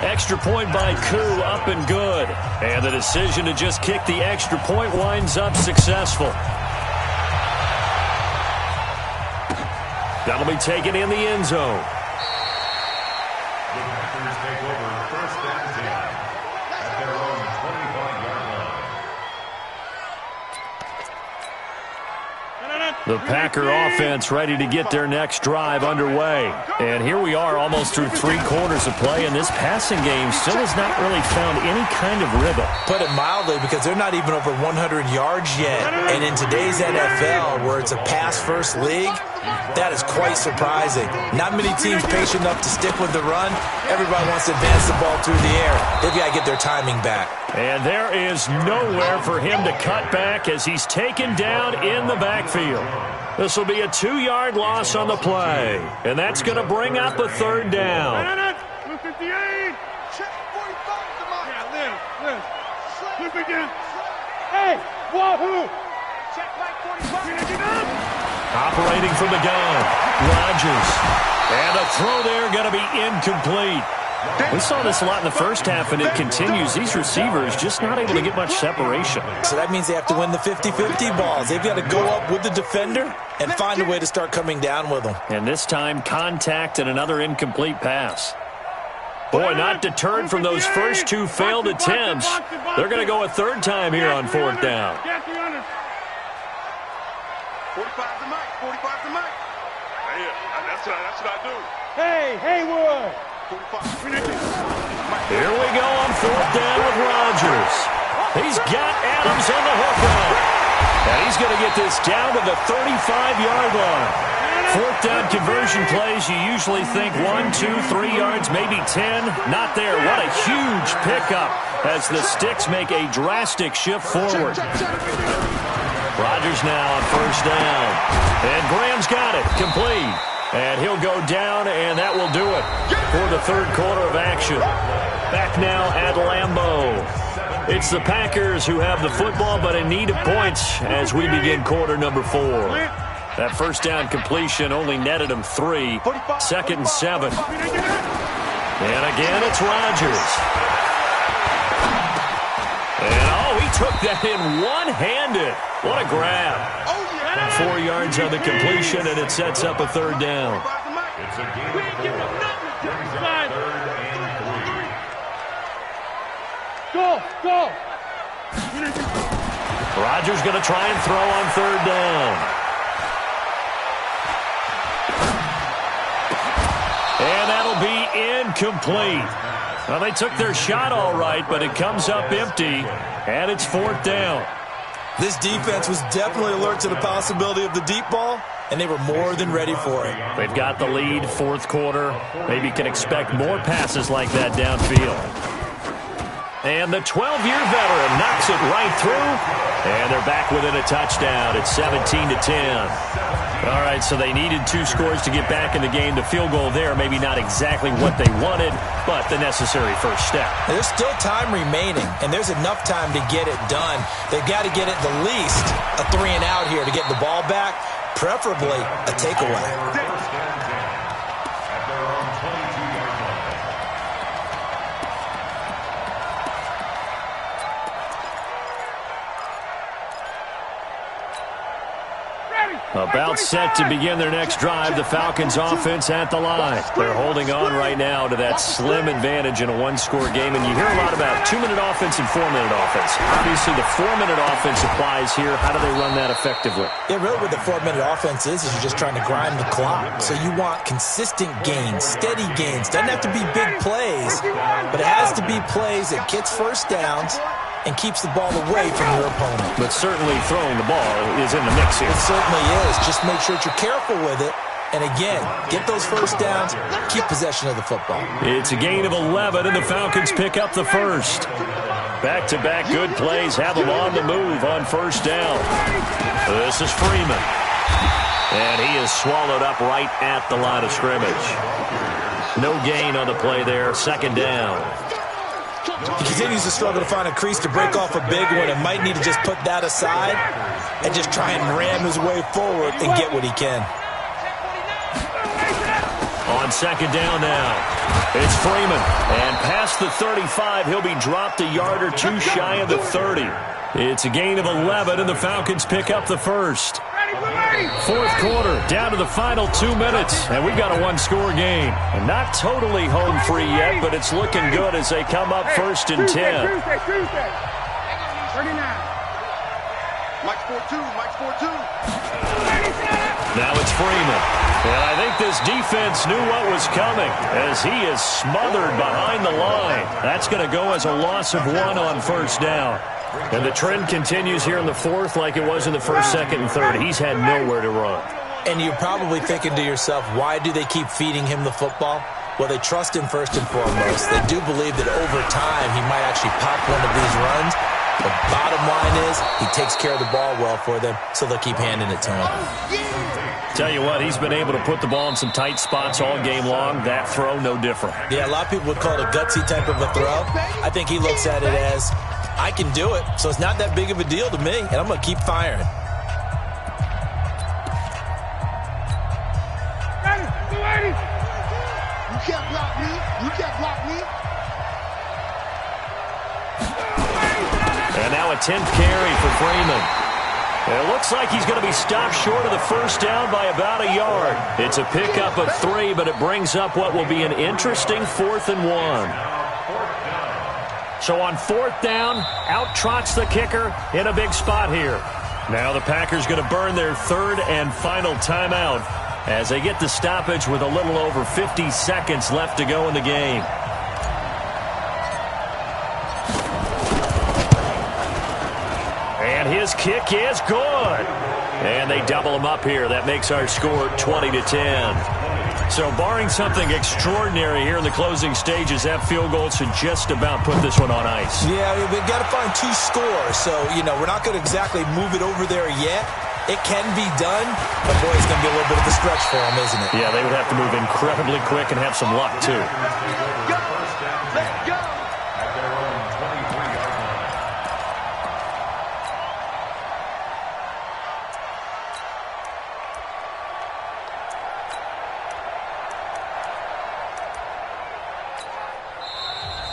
Extra point by Koo, up and good. And the decision to just kick the extra point winds up successful. That'll be taken in the end zone. The Packers take over 1st and 10 at their own 25-yard line. The Packer offense ready to get their next drive underway. And here we are almost through 3 quarters of play, and this passing game still has not really found any kind of rhythm. Put it mildly, because they're not even over 100 yards yet. And in today's NFL, where it's a pass-first league, that is quite surprising. Not many teams patient enough to stick with the run. Everybody wants to advance the ball through the air. They've got to get their timing back. And there is nowhere for him to cut back as he's taken down in the backfield. This will be a 2-yard loss on the play. And that's going to bring up a 3rd down. 58. Check 45 to Mike. Yeah, Liz. Look again. Hey, wahoo. Check Mike 45. Operating from the gun, Rodgers. And a throw there going to be incomplete. We saw this a lot in the first half, and it continues. These receivers just not able to get much separation. So that means they have to win the 50-50 balls. They've got to go up with the defender and find a way to start coming down with them. And this time, contact and another incomplete pass. Boy, not deterred from those first 2 failed attempts. They're going to go a 3rd time here on 4th down. 45 to Mike. 45 to Mike. Yeah, that's should I do? Hey, Haywood! Here we go on fourth down with Rodgers. He's got Adams on the hook up. And he's going to get this down to the 35-yard line. Fourth down conversion plays, you usually think 1, 2, 3 yards, maybe 10. Not there. What a huge pickup as the Sticks make a drastic shift forward. Rodgers now on first down. And Graham's got it. Complete. And he'll go down, and that will do it for the third quarter of action. Back now at Lambeau. It's the Packers who have the football, but in need of points as we begin quarter number 4. That first down completion only netted them 3. Second and 7. And again, it's Rodgers. And, he took that in one-handed. What a grab. 4 yards on the completion, and it sets up a third down. It's a game of 4. Brings up 3rd and 3. Go! Rodgers going to try and throw on third down. And that'll be incomplete. Well, they took their shot all right, but it comes up empty, and it's fourth down. This defense was definitely alert to the possibility of the deep ball, and they were more than ready for it. They've got the lead, fourth quarter. Maybe can expect more passes like that downfield. And the 12-year veteran knocks it right through, and they're back within a touchdown. It's 17-10. All right, so they needed 2 scores to get back in the game. The field goal there, maybe not exactly what they wanted, but the necessary first step. There's still time remaining, and there's enough time to get it done. They've got to get at the least a 3-and-out here to get the ball back, preferably a takeaway. At their own 22-yard line. About set to begin their next drive, the Falcons offense at the line. They're holding on right now to that slim advantage in a one-score game, and you hear a lot about 2-minute offense and 4-minute offense. Obviously, the 4-minute offense applies here. How do they run that effectively? Yeah, really what the 4-minute offense is you're just trying to grind the clock. So you want consistent gains, steady gains. Doesn't have to be big plays, but it has to be plays that gets first downs and keeps the ball away from your opponent. But certainly throwing the ball is in the mix here. It certainly is. Just make sure that you're careful with it. And again, get those first downs, keep possession of the football. It's a gain of 11, and the Falcons pick up the first. Back-to-back good plays have them on the move on first down. This is Freeman. And he is swallowed up right at the line of scrimmage. No gain on the play there. Second down. He continues to struggle to find a crease to break off a big one and might need to just put that aside and just try and ram his way forward and get what he can. On second down now, it's Freeman. And past the 35, he'll be dropped a yard or 2 shy of the 30. It's a gain of 11, and the Falcons pick up the first. Fourth quarter, down to the final 2 minutes, and we've got a one-score game. And not totally home free yet, but it's looking good as they come up first and 10. Tuesday. 39. Mike's 4-2. Now it's Freeman. And I think this defense knew what was coming as he is smothered behind the line. That's going to go as a loss of 1 on first down. And the trend continues here in the fourth like it was in the first, second, and third. He's had nowhere to run. And you're probably thinking to yourself, why do they keep feeding him the football? Well, they trust him first and foremost. They do believe that over time he might actually pop one of these runs. The bottom line is he takes care of the ball well for them, so they'll keep handing it to him. Tell you what, he's been able to put the ball in some tight spots all game long. That throw, no different. Yeah, a lot of people would call it a gutsy type of a throw. I think he looks at it as, I can do it, so it's not that big of a deal to me, and I'm going to keep firing. You can't block me. And now a 10th carry for Freeman. It looks like he's going to be stopped short of the first down by about a yard. It's a pickup of 3, but it brings up what will be an interesting 4th and 1. So on fourth down, out trots the kicker in a big spot here. Now the Packers going to burn their third and final timeout. as they get the stoppage with a little over 50 seconds left to go in the game. And his kick is good. And they double him up here. That makes our score 20-10. So barring something extraordinary here in the closing stages, that field goal should just about put this one on ice. Yeah, we've got to find 2 scores. So, we're not going to exactly move it over there yet. It can be done, but boy, it's going to be a little bit of a stretch for them, isn't it? Yeah, they would have to move incredibly quick and have some luck, too. Go! Let's go! At their own 23-yard line.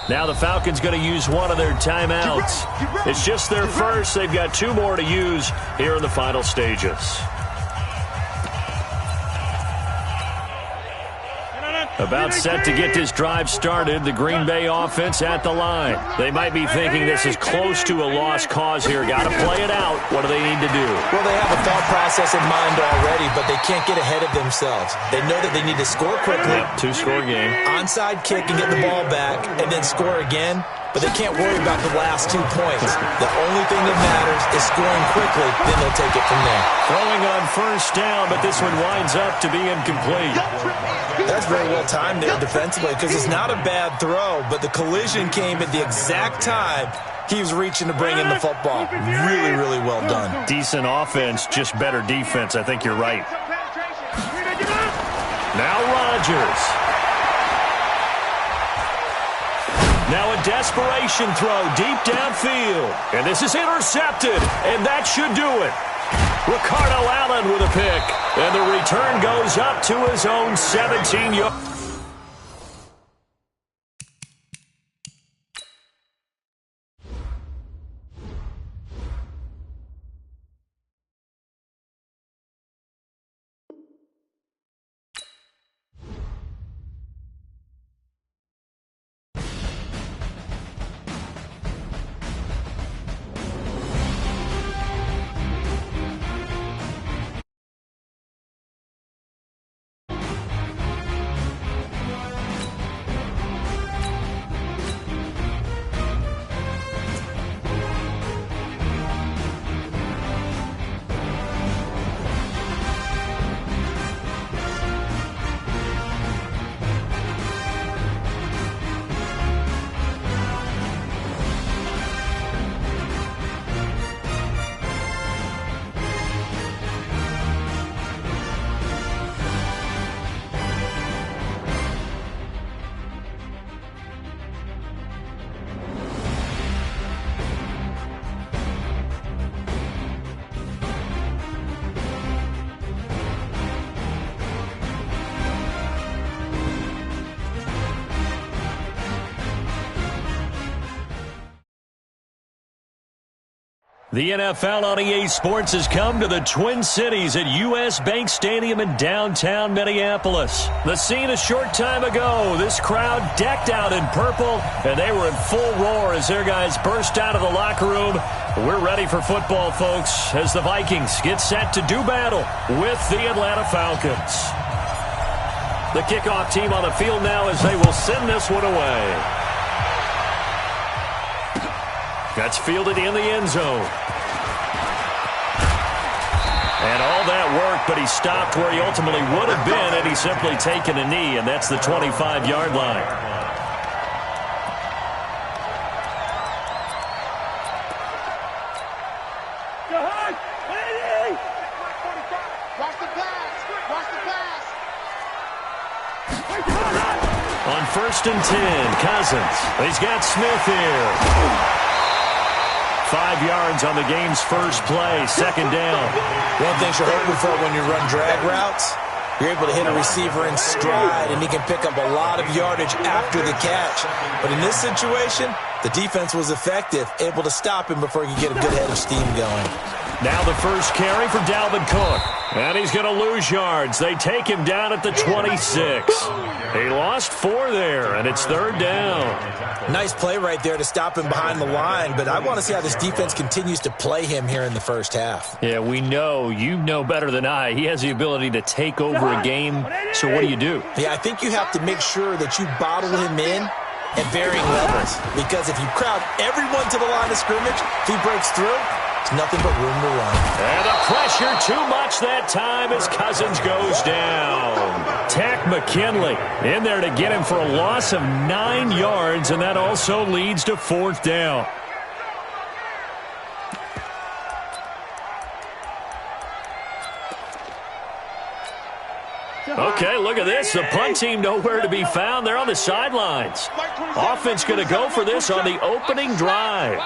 Now the Falcons going to use one of their timeouts. It's just their first. They've got 2 more to use here in the final stages. About set to get this drive started, the Green Bay offense at the line. They might be thinking this is close to a lost cause here. Got to play it out. What do they need to do? Well, they have a thought process in mind already, but they can't get ahead of themselves. They know that they need to score quickly. Yep, 2-score game. Onside kick and get the ball back, and then score again. But they can't worry about the last 2 points. The only thing that matters is scoring quickly, then they'll take it from there. Throwing on first down, but this one winds up to be incomplete. That's very well timed there defensively because it's not a bad throw, but the collision came at the exact time he was reaching to bring in the football. Really, really well done. Decent offense, just better defense. I think you're right. Now Rodgers. Now a desperation throw deep downfield. And this is intercepted, and that should do it. Ricardo Allen with a pick. And the return goes up to his own 17-yard. The NFL on EA Sports has come to the Twin Cities at U.S. Bank Stadium in downtown Minneapolis. The scene a short time ago, this crowd decked out in purple, and they were in full roar as their guys burst out of the locker room. We're ready for football, folks, as the Vikings get set to do battle with the Atlanta Falcons. The kickoff team on the field now as they will send this one away. That's fielded in the end zone. And all that work, but he stopped where he ultimately would have been had he simply taken a knee, and that's the 25-yard line. Watch the pass. Watch the pass. On 1st and 10, Cousins. He's got Smith here. 5 yards on the game's first play, 2nd down. One thing you're hoping for when you run drag routes, you're able to hit a receiver in stride, and he can pick up a lot of yardage after the catch. But in this situation, the defense was effective, able to stop him before he could get a good head of steam going. Now the first carry for Dalvin Cook. And he's going to lose yards. They take him down at the 26. He lost 4 there, and it's 3rd down. Nice play right there to stop him behind the line, but I want to see how this defense continues to play him here in the first half. Yeah, we know. You know better than I. He has the ability to take over a game, so what do? Yeah, I think you have to make sure that you bottle him in at varying levels, because if you crowd everyone to the line of scrimmage, if he breaks through, it's nothing but room to run. And the pressure too much that time as Cousins goes down. Tack McKinley in there to get him for a loss of 9 yards, and that also leads to 4th down. Okay, look at this. The punt team nowhere to be found. They're on the sidelines. Offense going to go for this on the opening drive.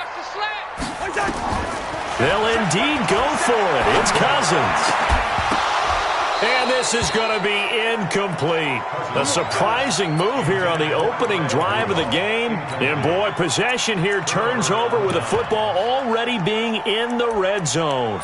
They'll indeed go for it. It's Cousins. And this is going to be incomplete. A surprising move here on the opening drive of the game. And, boy, possession here turns over with the football already being in the red zone.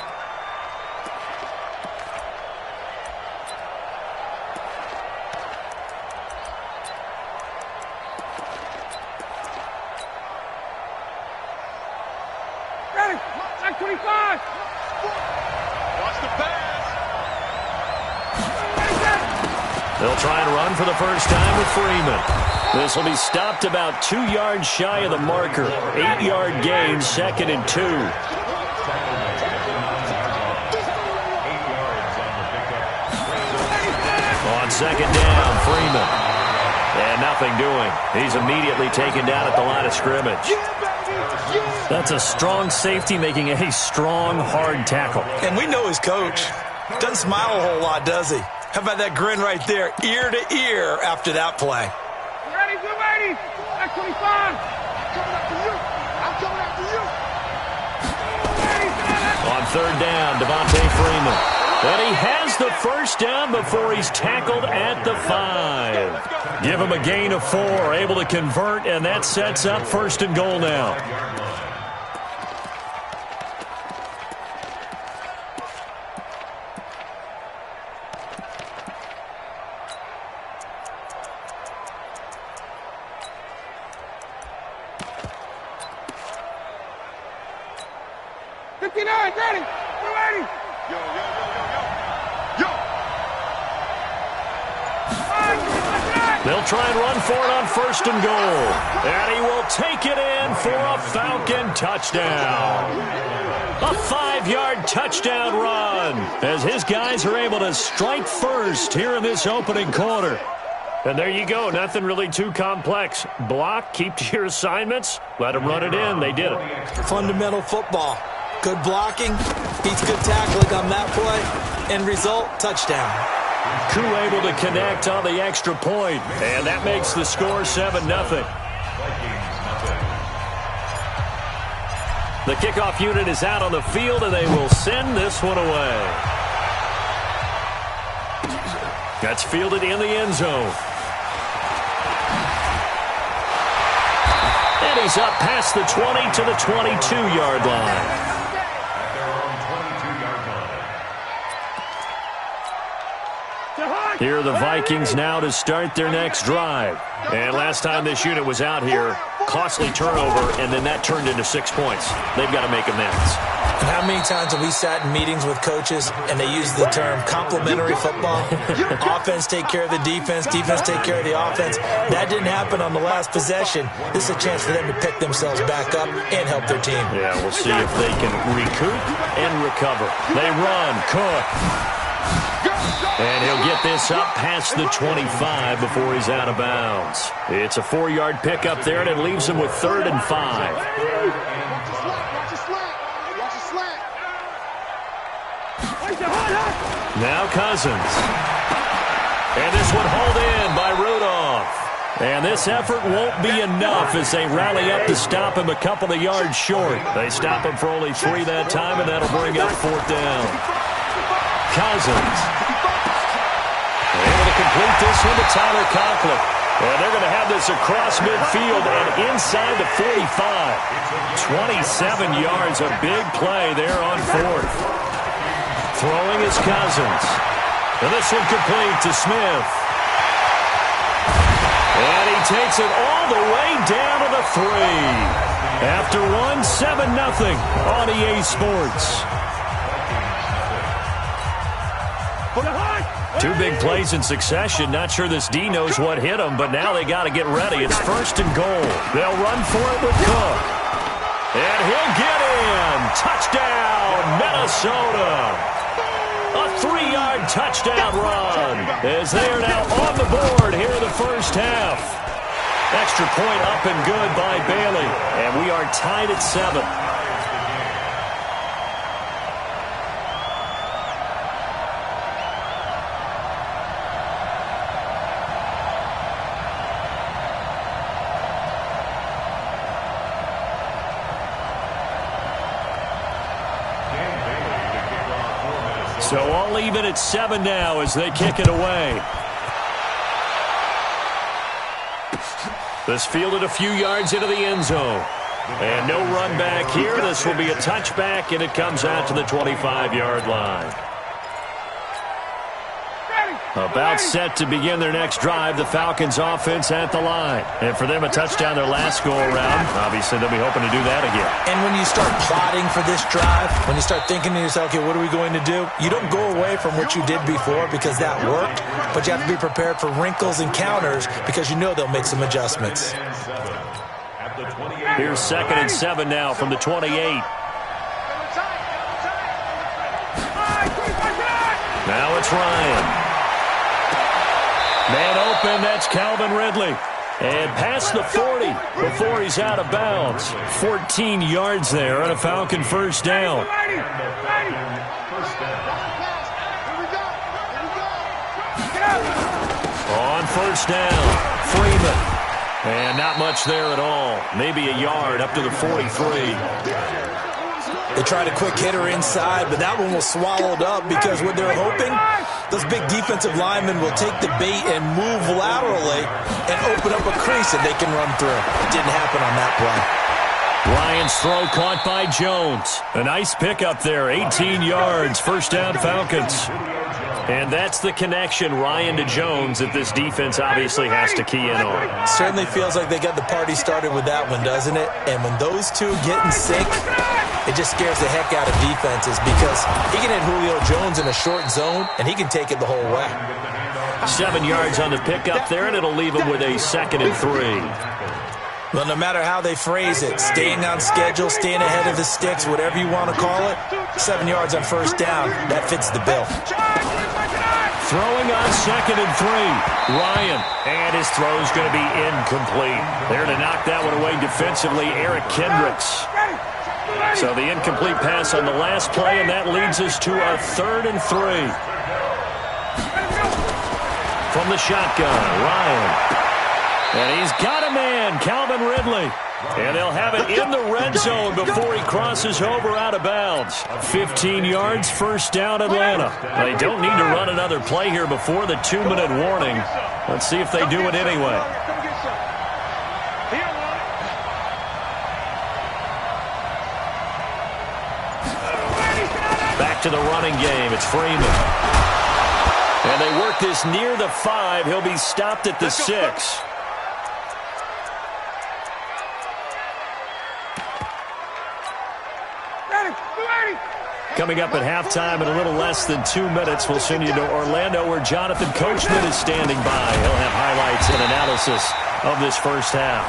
They'll try and run for the first time with Freeman. This will be stopped about 2 yards shy of the marker. 8-yard gain, 2nd and 2. On 2nd down, Freeman. And nothing doing. He's immediately taken down at the line of scrimmage. That's a strong safety making a strong, hard tackle. And we know his coach. Doesn't smile a whole lot, does he? How about that grin right there, ear to ear after that play? Ready, get ready. That's 25. I'm coming after you. I'm coming after you. On 3rd down, Devontae Freeman. And he has the first down before he's tackled at the 5. Give him a gain of 4, able to convert, and that sets up 1st and goal now. Ready. We're ready. Yo. They'll try and run for it on 1st and goal. And he will take it in for a Falcon touchdown. A 5-yard touchdown run as his guys are able to strike first here in this opening quarter. And there you go. Nothing really too complex. Block, keep to your assignments, let them run it in. They did it. Fundamental football. Good blocking, beats good tackling on that play. End result, touchdown. Koo able to connect on the extra point, and that makes the score 7-0. The kickoff unit is out on the field, and they will send this one away. That's fielded in the end zone. And he's up past the 20 to the 22-yard line. Here are the Vikings now to start their next drive. And last time this unit was out here, costly turnover, and then that turned into 6 points. They've got to make amends. And how many times have we sat in meetings with coaches and they use the term complementary football? Offense take care of the defense, defense take care of the offense. That didn't happen on the last possession. This is a chance for them to pick themselves back up and help their team. Yeah, we'll see if they can recoup and recover. They run. Cook. And he'll get this up past the 25 before he's out of bounds. It's a 4-yard pickup there, and it leaves him with 3rd and 5. Now Cousins. And this one hauled in by Rudolph. And this effort won't be enough as they rally up to stop him a couple of yards short. They stop him for only 3 that time, and that'll bring up 4th down. Cousins. Able to complete this one to Tyler Conklin. And they're going to have this across midfield and inside the 45. 27 yards, a big play there on fourth. Throwing is Cousins. And this one complete to Smith. And he takes it all the way down to the 3. After one, 7-0 on EA Sports. Two big plays in succession. Not sure this D knows what hit him, but now they got to get ready. It's 1st and goal. They'll run for it with Cook. And he'll get in. Touchdown, Minnesota. A 3-yard touchdown run as they are now on the board here in the first half. Extra point up and good by Bailey. And we are tied at 7. So all even at 7 now as they kick it away. This fielded a few yards into the end zone. And no run back here. This will be a touchback, and it comes out to the 25-yard line. About set to begin their next drive, the Falcons offense at the line. And for them, a touchdown their last go-around. Obviously, they'll be hoping to do that again. And when you start plotting for this drive, when you start thinking to yourself, okay, what are we going to do? You don't go away from what you did before because that worked, but you have to be prepared for wrinkles and counters because you know they'll make some adjustments. Here's 2nd and 7 now from the 28. Now it's Ryan. Man open, that's Calvin Ridley. And past the 40 before he's out of bounds. 14 yards there on a Falcon first down. On first down, Freeman. And not much there at all. Maybe a yard up to the 43. They tried a quick hitter inside, but that one was swallowed up because what they're hoping, those big defensive linemen will take the bait and move laterally and open up a crease that they can run through. It didn't happen on that play. Ryan's throw caught by Jones. A nice pickup there, 18 yards, first down Falcons. And that's the connection, Ryan to Jones, that this defense obviously has to key in on. Certainly feels like they got the party started with that one, doesn't it? And when those two get in sync, it just scares the heck out of defenses because he can hit Julio Jones in a short zone, and he can take it the whole way. 7 yards on the pickup there, and it'll leave him with a 2nd and 3. Well, no matter how they phrase it, staying on schedule, staying ahead of the sticks, whatever you want to call it, 7 yards on first down, that fits the bill. Throwing on 2nd and 3. Ryan, and his throw's going to be incomplete. There to knock that one away defensively, Eric Kendricks. So the incomplete pass on the last play, and that leads us to a 3rd and 3. From the shotgun, Ryan. And he's got a man, Calvin Ridley. And they'll have it in the red zone before he crosses over out of bounds. 15 yards, first down Atlanta. They don't need to run another play here before the 2-minute warning. Let's see if they do it anyway. Back to the running game. It's Freeman. And they work this near the 5. He'll be stopped at the 6. Coming up at halftime in a little less than 2 minutes, we'll send you to Orlando where Jonathan Coachman is standing by. He'll have highlights and analysis of this first half.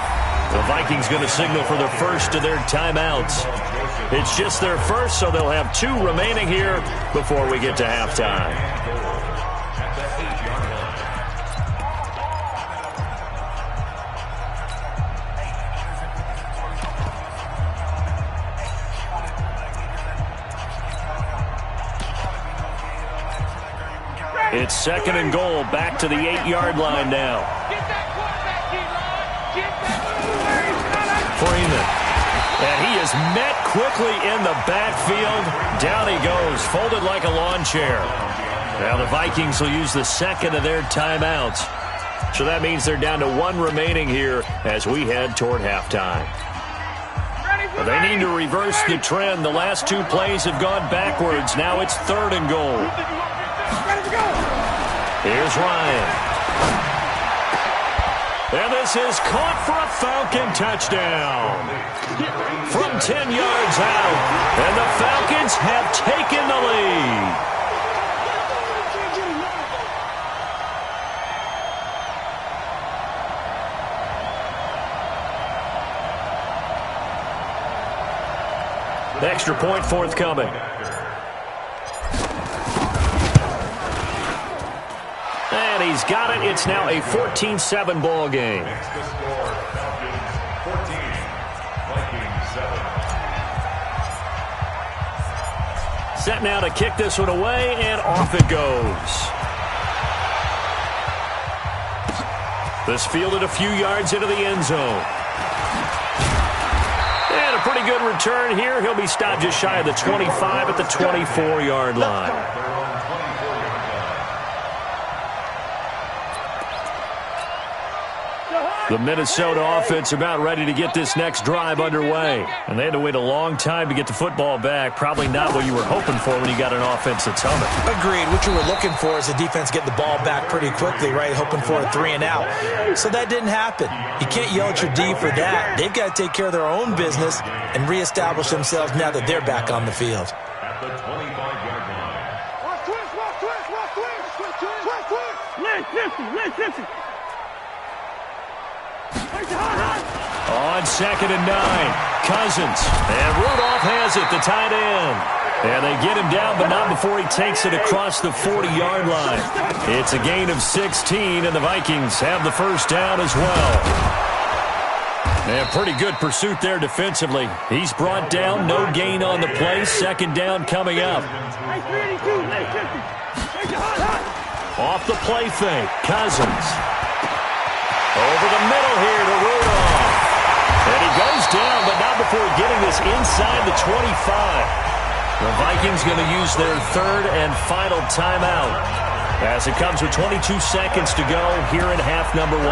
The Vikings going to signal for the first of their timeouts. It's just their first, so they'll have 2 remaining here before we get to halftime. It's 2nd and goal, back to the 8-yard line now. Freeman. And he is met quickly in the backfield. Down he goes, folded like a lawn chair. Now the Vikings will use the 2nd of their timeouts. So that means they're down to 1 remaining here as we head toward halftime. But they need to reverse the trend. The last 2 plays have gone backwards. Now it's 3rd and goal. Here's Ryan. And this is caught for a Falcon touchdown. From 10 yards out. And the Falcons have taken the lead. Extra point forthcoming. And he's got it. It's now a 14-7 ball game. Next to score, Falcons 14, Vikings 7. Set now to kick this one away, and off it goes. This fielded a few yards into the end zone. And a pretty good return here. He'll be stopped just shy of the 25 at the 24-yard line. The Minnesota offense about ready to get this next drive underway. And they had to wait a long time to get the football back. Probably not what you were hoping for when you got an offense that's humming. Agreed. What you were looking for is the defense getting the ball back pretty quickly, right? Hoping for a 3 and out. So that didn't happen. You can't yell at your D for that. They've got to take care of their own business and reestablish themselves now that they're back on the field. At the 25-yard line. Watch twist, watch twist, watch twist, twist, twist, twist. Listen. On 2nd and 9, Cousins. And Rudolph has it, the tight end. And they get him down, but not before he takes it across the 40-yard line. It's a gain of 16, and the Vikings have the first down as well. And pretty good pursuit there defensively. He's brought down, no gain on the play. 2nd down coming up. Off the play fake, Cousins. Over the middle here to Rudolph. And he goes down, but not before getting this inside the 25. The Vikings going to use their 3rd and final timeout as it comes with 22 seconds to go here in half number 1.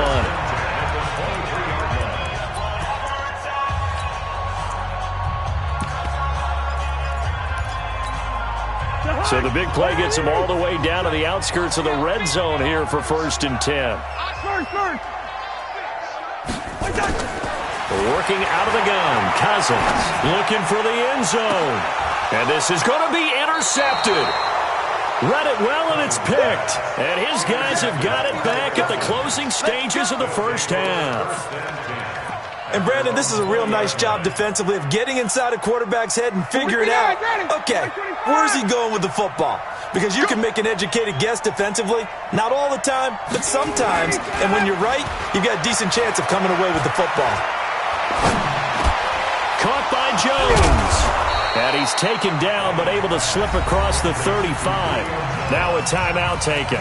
So the big play gets him all the way down to the outskirts of the red zone here for 1st and 10. Working out of the gun, Cousins looking for the end zone. And this is going to be intercepted. Read it well, and it's picked. And his guys have got it back at the closing stages of the first half. And, Brandon, this is a real nice job defensively of getting inside a quarterback's head and figuring out, okay, where's he going with the football? Because you can make an educated guess defensively. Not all the time, but sometimes. And when you're right, you've got a decent chance of coming away with the football. Caught by Jones. And he's taken down, but able to slip across the 35. Now a timeout taken.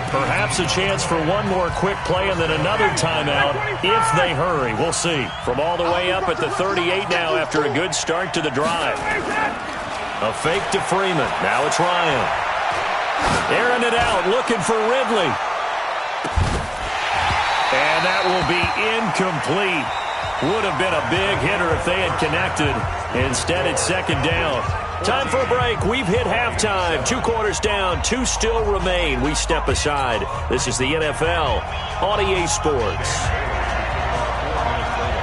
Perhaps a chance for one more quick play and then another timeout if they hurry. We'll see. From all the way up at the 38 now after a good start to the drive. A fake to Freeman. Now it's Ryan. Airing it out, looking for Ridley. And that will be incomplete. Would have been a big hitter if they had connected. Instead, it's 2nd down. Time for a break. We've hit halftime. 2 quarters down. 2 still remain. We step aside. This is the NFL on EA Sports.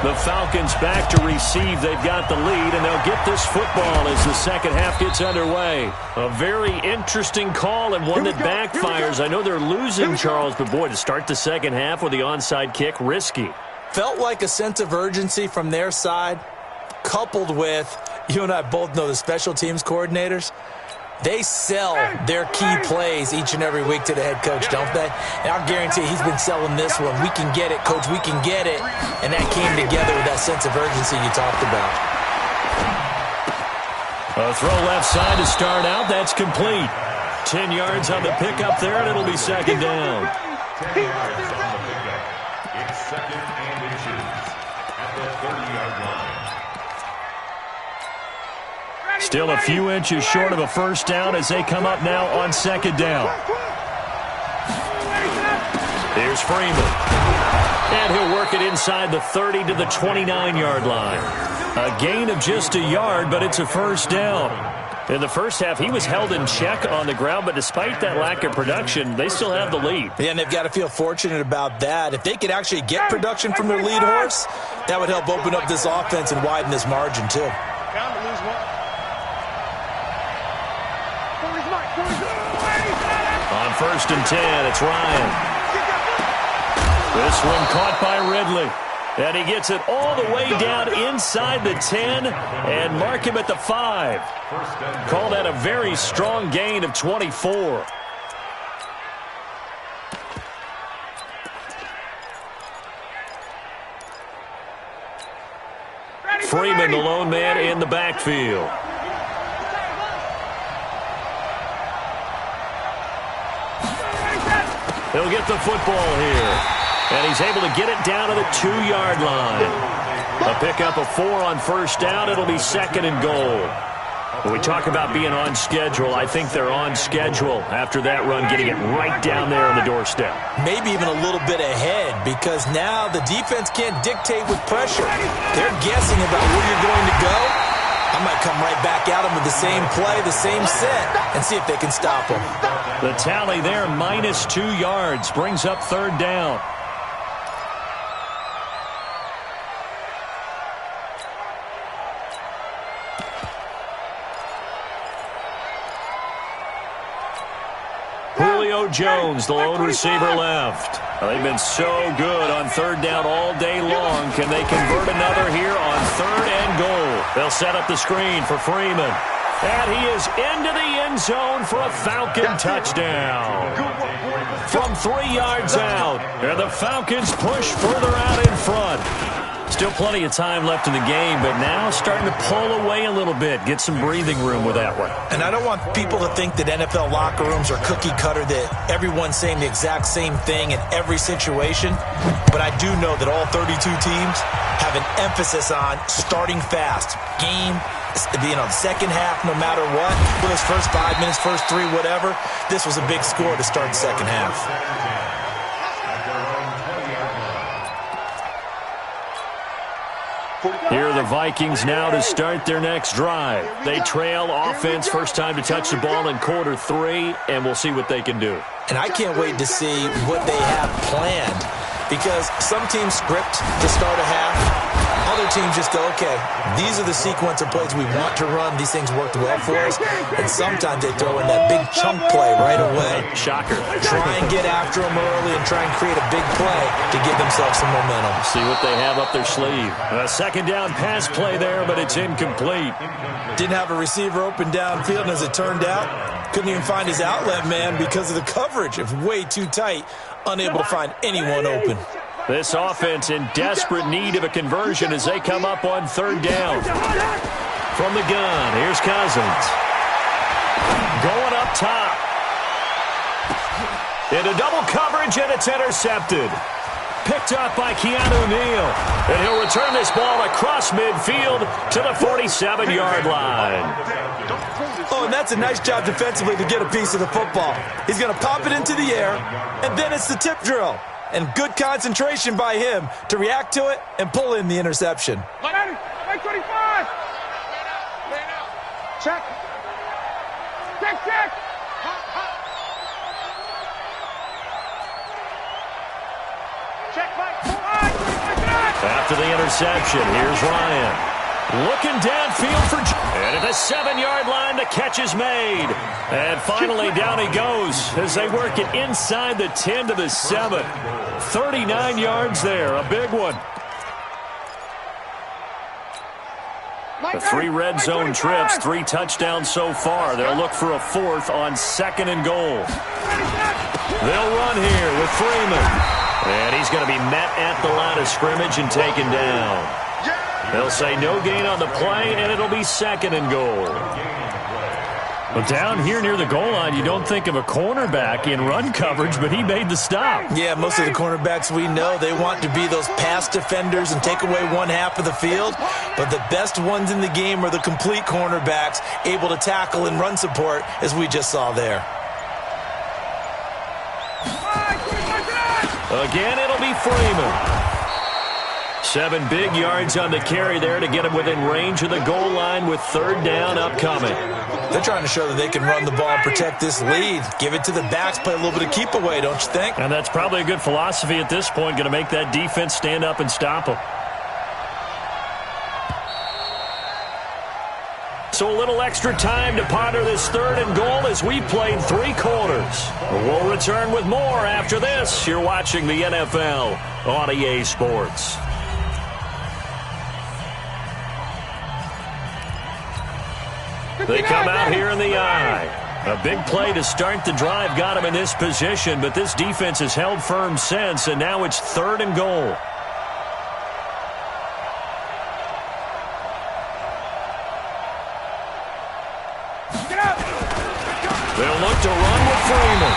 The Falcons back to receive. They've got the lead, and they'll get this football as the second half gets underway. A very interesting call and one that backfires. I know they're losing, Charles, but boy, to start the second half with the onside kick, risky. Felt like a sense of urgency from their side, coupled with, you and I both know the special teams coordinators, they sell their key plays each and every week to the head coach, don't they? And I guarantee he's been selling this one. We can get it, coach, we can get it. And that came together with that sense of urgency you talked about. A throw left side to start out. That's complete. 10 yards on the pickup there, and it'll be 2nd down. 10 yards on the pickup. It's 2nd and inches at the 30-yard line. Still a few inches short of a first down as they come up now on 2nd down. Here's Freeman. And he'll work it inside the 30 to the 29-yard line. A gain of just a yard, but it's a first down. In the first half, he was held in check on the ground, but despite that lack of production, they still have the lead. Yeah, and they've got to feel fortunate about that. If they could actually get production from their lead horse, that would help open up this offense and widen this margin, too. Bound to lose one. On 1st and 10, it's Ryan. This one caught by Ridley. And he gets it all the way down inside the 10 and mark him at the 5. Call that a very strong gain of 24. Freeman, the lone man in the backfield. He'll get the football here. And he's able to get it down to the 2-yard line. A pickup of 4 on first down. It'll be 2nd and goal. When we talk about being on schedule, I think they're on schedule after that run, getting it right down there on the doorstep. Maybe even a little bit ahead, because now the defense can't dictate with pressure. They're guessing about where you're going to go. I might come right back at them with the same play, the same set, and see if they can stop them. The tally there, minus 2 yards, brings up 3rd down. Julio Jones, the lone receiver left. They've been so good on 3rd down all day long. Can they convert another here on 3rd and goal? They'll set up the screen for Freeman. And he is into the end zone for a Falcon touchdown. From 3 yards out, and the Falcons push further out in front. Still plenty of time left in the game, but now starting to pull away a little bit, get some breathing room with that one. And I don't want people to think that NFL locker rooms are cookie cutter, that everyone's saying the exact same thing in every situation. But I do know that all 32 teams have an emphasis on starting fast. Game, second half, no matter what. For those first 5 minutes, first 3, whatever. This was a big score to start the second half. Here are the Vikings now to start their next drive. They trail offense, first time to touch the ball in quarter 3, and we'll see what they can do. And I can't wait to see what they have planned, because some teams script to start a half. Other teams just go, okay, these are the sequence of plays we want to run. These things worked well for us. And sometimes they throw in that big chunk play right away. Shocker. Try and get after them early and try and create a big play to give themselves some momentum. See what they have up their sleeve. A 2nd down pass play there, but it's incomplete. Didn't have a receiver open downfield, and as it turned out, couldn't even find his outlet man because of the coverage. It was way too tight, unable to find anyone open. This offense in desperate need of a conversion as they come up on 3rd down. From the gun, here's Cousins. Going up top. Into double coverage, and it's intercepted. Picked up by Keanu Neal. And he'll return this ball across midfield to the 47-yard line. Oh, and that's a nice job defensively to get a piece of the football. He's going to pop it into the air, and then it's the tip drill. And good concentration by him to react to it and pull in the interception. 25. Check. Check. After the interception, here's Ryan. Looking downfield for... And at the 7-yard line, the catch is made. And finally, down he goes as they work it inside the 10 to the 7. 39 yards there, a big one. The 3 red zone trips, 3 touchdowns so far. They'll look for a 4th on 2nd and goal. They'll run here with Freeman. And he's going to be met at the line of scrimmage and taken down. They'll say no gain on the play, and it'll be 2nd and goal. But down here near the goal line, you don't think of a cornerback in run coverage, but he made the stop. Yeah, most of the cornerbacks we know, they want to be those pass defenders and take away one half of the field. But the best ones in the game are the complete cornerbacks, able to tackle and run support, as we just saw there. Again, it'll be Freeman. 7 big yards on the carry there to get him within range of the goal line with 3rd down upcoming. They're trying to show that they can run the ball and protect this lead. Give it to the backs, play a little bit of keep away, don't you think? And that's probably a good philosophy at this point, going to make that defense stand up and stop them. So a little extra time to ponder this 3rd and goal as we played 3 quarters. We'll return with more after this. You're watching the NFL on EA Sports. They come out here in the eye. A big play to start the drive got him in this position, but this defense has held firm since, and now it's 3rd and goal. They'll look to run with Freeman.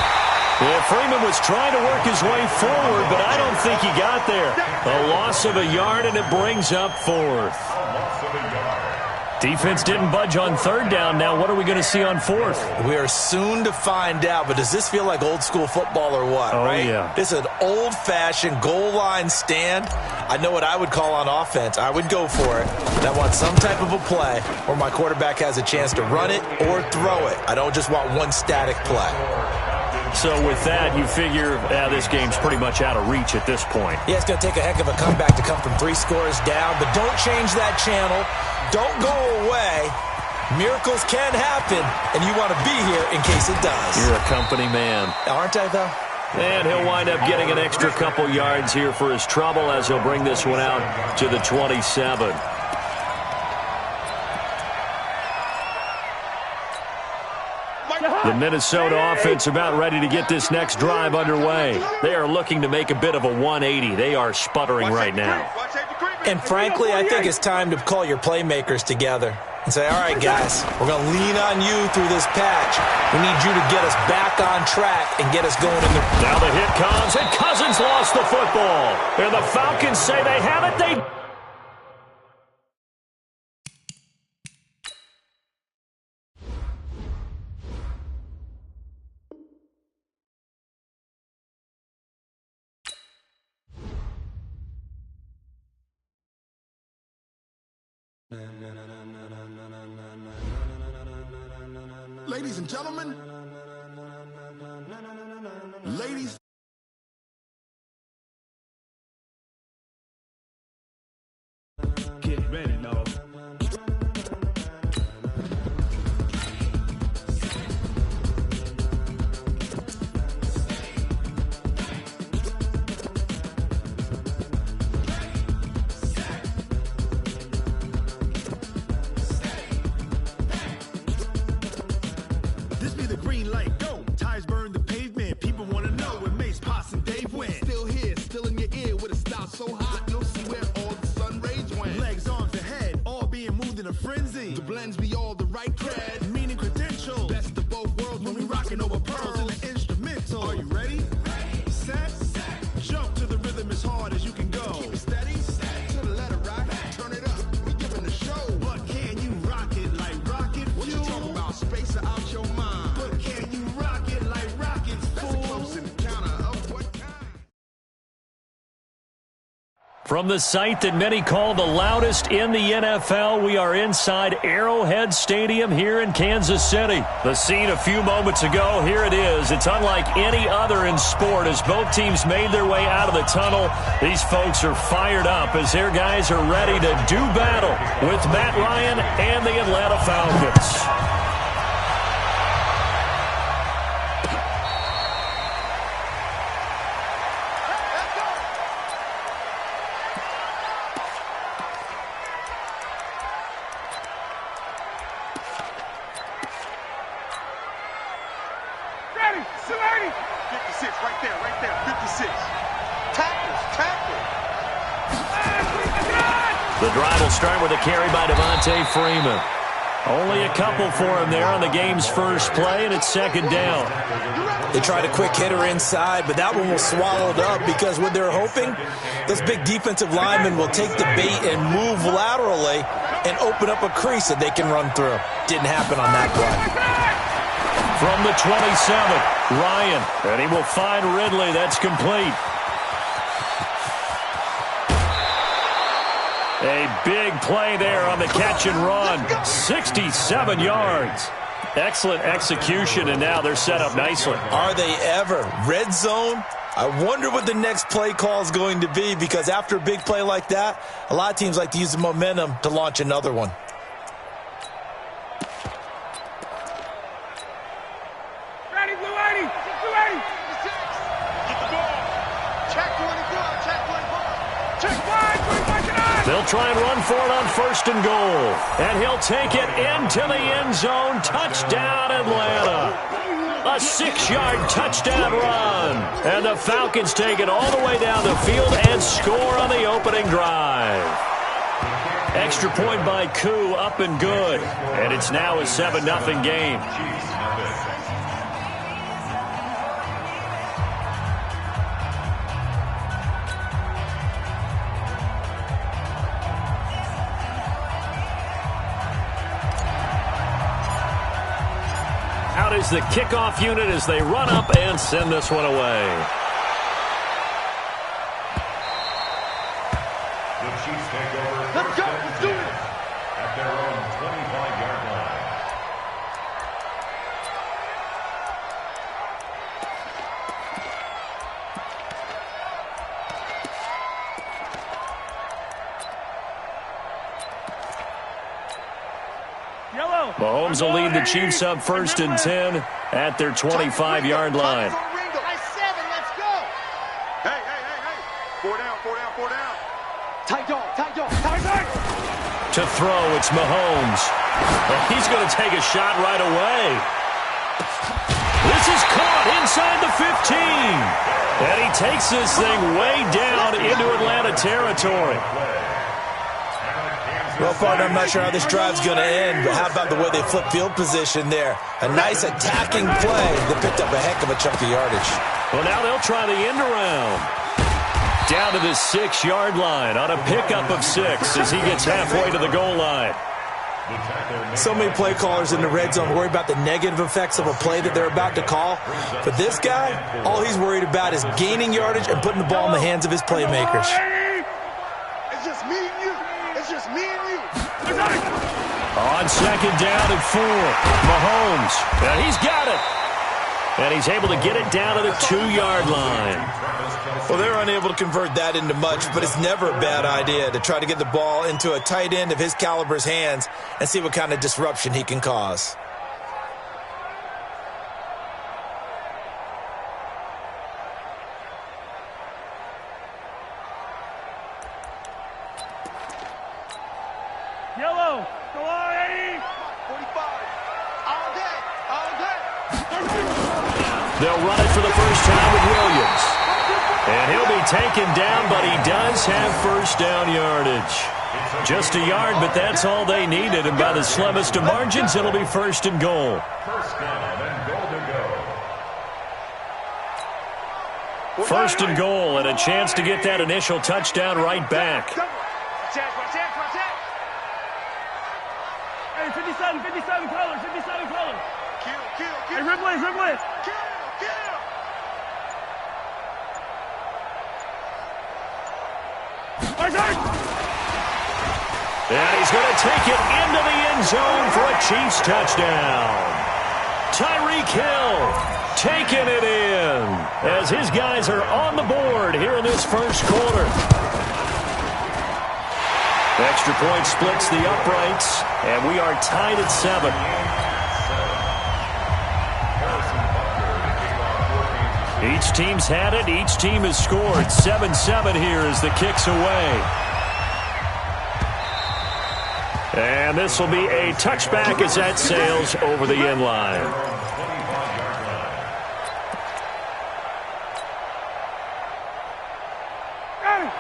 Yeah, Freeman was trying to work his way forward, but I don't think he got there. A loss of a yard, and it brings up 4th. Defense didn't budge on 3rd down. Now what are we going to see on 4th? We are soon to find out, but does this feel like old school football or what, right? Yeah. This is an old-fashioned goal line stand. I know what I would call on offense. I would go for it, but I want some type of a play where my quarterback has a chance to run it or throw it. I don't just want one static play. So with that, you figure this game's pretty much out of reach at this point. Yeah, it's going to take a heck of a comeback to come from 3 scores down, but don't change that channel. Don't go away. Miracles can happen, and you want to be here in case it does. You're a company man. Aren't I, though? And he'll wind up getting an extra couple yards here for his trouble as he'll bring this one out to the 27. The Minnesota offense about ready to get this next drive underway. They are looking to make a bit of a 180. They are sputtering right now. And frankly, I think it's time to call your playmakers together and say, all right, guys, we're going to lean on you through this patch. We need you to get us back on track and get us going in the... Now the hit comes, and Cousins lost the football. And the Falcons say they have it. They... Ladies and gentlemen, ladies. Get ready, dog. This be the green light, go. Tires burn the pavement. People want to know where Mace, Potts, and Dave went. Still here, still in your ear with a style so hot. You'll see where all the sun rays went. Legs, arms, and head, all being moved in a frenzy. The blends be all the right cred, meaning credentials. Best of both worlds when we rocking over pearls in the instrumental. Are you ready? Set. Jump to the rhythm as hard as you can go. Keep it steady. To the letter right. Turn it up. We giving the show. But can you rock it like rocket fuel? What you talking about? Space out your mind. But can you rock it like rockets, fool? That's a close encounter of what kind? From the site that many call the loudest in the NFL, we are inside Arrowhead Stadium here in Kansas City. The scene a few moments ago, here it is. It's unlike any other in sport as both teams made their way out of the tunnel. These folks are fired up as their guys are ready to do battle with Matt Ryan and the Atlanta Falcons. Ready, 280. 56, right there, 56. Tackle. The drive will start with a carry by Devontae Freeman. Only a couple for him there on the game's first play, and it's 2nd down. They tried a quick hitter inside, but that one was swallowed up because what they're hoping, those big defensive linemen will take the bait and move laterally and open up a crease that they can run through. Didn't happen on that play. From the 27, Ryan, and he will find Ridley. That's complete. A big play there on the catch and run. 67 yards. Excellent execution, and now they're set up nicely. Are they ever? Red zone? I wonder what the next play call is going to be, because after a big play like that, a lot of teams like to use the momentum to launch another one. Ready, Blue 80. Blue 80. Get the ball. Check 24. Check 24. Check 5. 25. They'll try and run for it on 1st and goal. And he'll take it into the end zone. Touchdown, Atlanta. A 6-yard touchdown run. And the Falcons take it all the way down the field and score on the opening drive. Extra point by Koo, up and good. And it's now a 7-0 game. Out is the kickoff unit as they run up and send this one away. The Chiefs take over. Let's go. Let's do it. At their own 25-yard line. Yellow. Mahomes will lead the Chiefs up 1st and 10 at their 25-yard line. By 7. Let's go. Hey. 4 down. Tight dog. To throw, it's Mahomes. And he's going to take a shot right away. This is caught inside the 15. And he takes this thing way down into Atlanta territory. Well, partner, I'm not sure how this drive's going to end, but how about the way they flip field position there? A nice attacking play that picked up a heck of a chunk of yardage. Well, now they'll try the end around. Down to the 6-yard line on a pickup of 6 as he gets halfway to the goal line. So many play callers in the red zone worry about the negative effects of a play that they're about to call. But this guy, all he's worried about is gaining yardage and putting the ball in the hands of his playmakers. It's just me and you. On 2nd down and 4, Mahomes, and he's got it. And he's able to get it down to the 2-yard line. Well, they're unable to convert that into much, but it's never a bad idea to try to get the ball into a tight end of his caliber's hands and see what kind of disruption he can cause. Yellow. Go on, Eddie. 45. All day. They'll run it for the first time with Williams. And he'll be taken down, but he does have 1st down yardage. Just a yard, but that's all they needed. And by the slimmest of margins, it'll be 1st and goal. 1st down and goal to go. 1st and goal, and a chance to get that initial touchdown right back. Hey, 57 color. Kill. Hey, Ripley. Kill. And he's going to take it into the end zone for a Chiefs touchdown. Tyreek Hill taking it in as his guys are on the board here in this 1st quarter. Extra point splits the uprights, and we are tied at 7. Each team's had it. Each team has scored. 7-7 here as the kick's away. And this will be a touchback as that sails over the end line.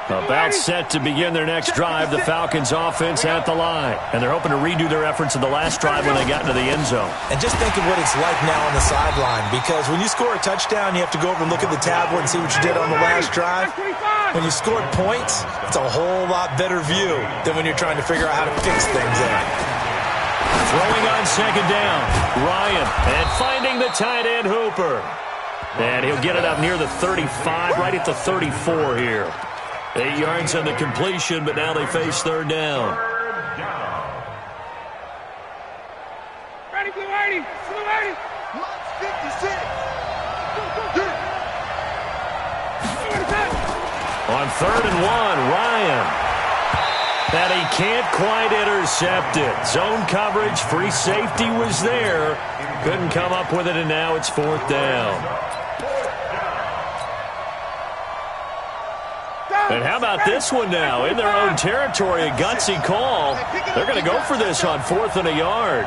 About set to begin their next drive, the Falcons offense at the line. And they're hoping to redo their efforts in the last drive when they got into the end zone. And just think of what it's like now on the sideline, because when you score a touchdown, you have to go over and look at the tablet and see what you did on the last drive. When you scored points, it's a whole lot better view than when you're trying to figure out how to fix things there. Throwing on 2nd down, Ryan, and finding the tight end Hooper. And he'll get it up near the 35, right at the 34 here. 8 yards on the completion, but now they face third down. Ready, blue 80. Blue 80. Lots 56. On 3rd and 1, Ryan. And he can't quite intercept it. Zone coverage, free safety was there. Couldn't come up with it, and now it's 4th down. And how about this one now? In their own territory, a gutsy call. They're going to go for this on 4th and a yard.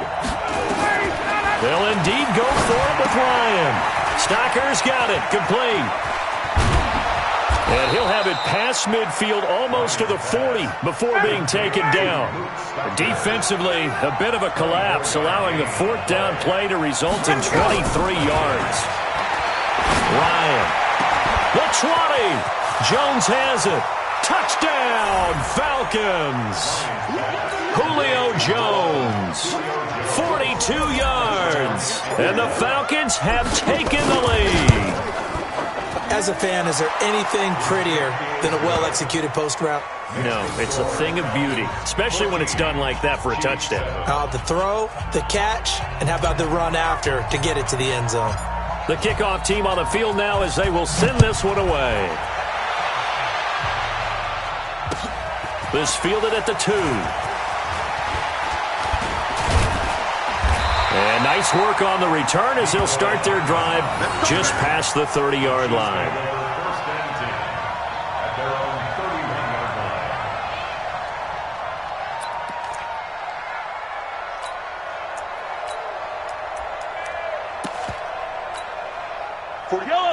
They'll indeed go for it with Ryan. Stocker's got it. Complete. And he'll have it past midfield almost to the 40 before being taken down. Defensively, a bit of a collapse, allowing the 4th down play to result in 23 yards. Ryan. The 20. Jones has it. Touchdown, Falcons. Julio Jones. 42 yards. And the Falcons have taken the lead. As a fan, is there anything prettier than a well-executed post route? No, it's a thing of beauty, especially when it's done like that for a touchdown. The throw, the catch, and how about the run after to get it to the end zone? The kickoff team on the field now as they will send this one away. This fielded at the 2. And nice work on the return as they'll start their drive just past the 30-yard line. First and 10 at their own 31-yard line.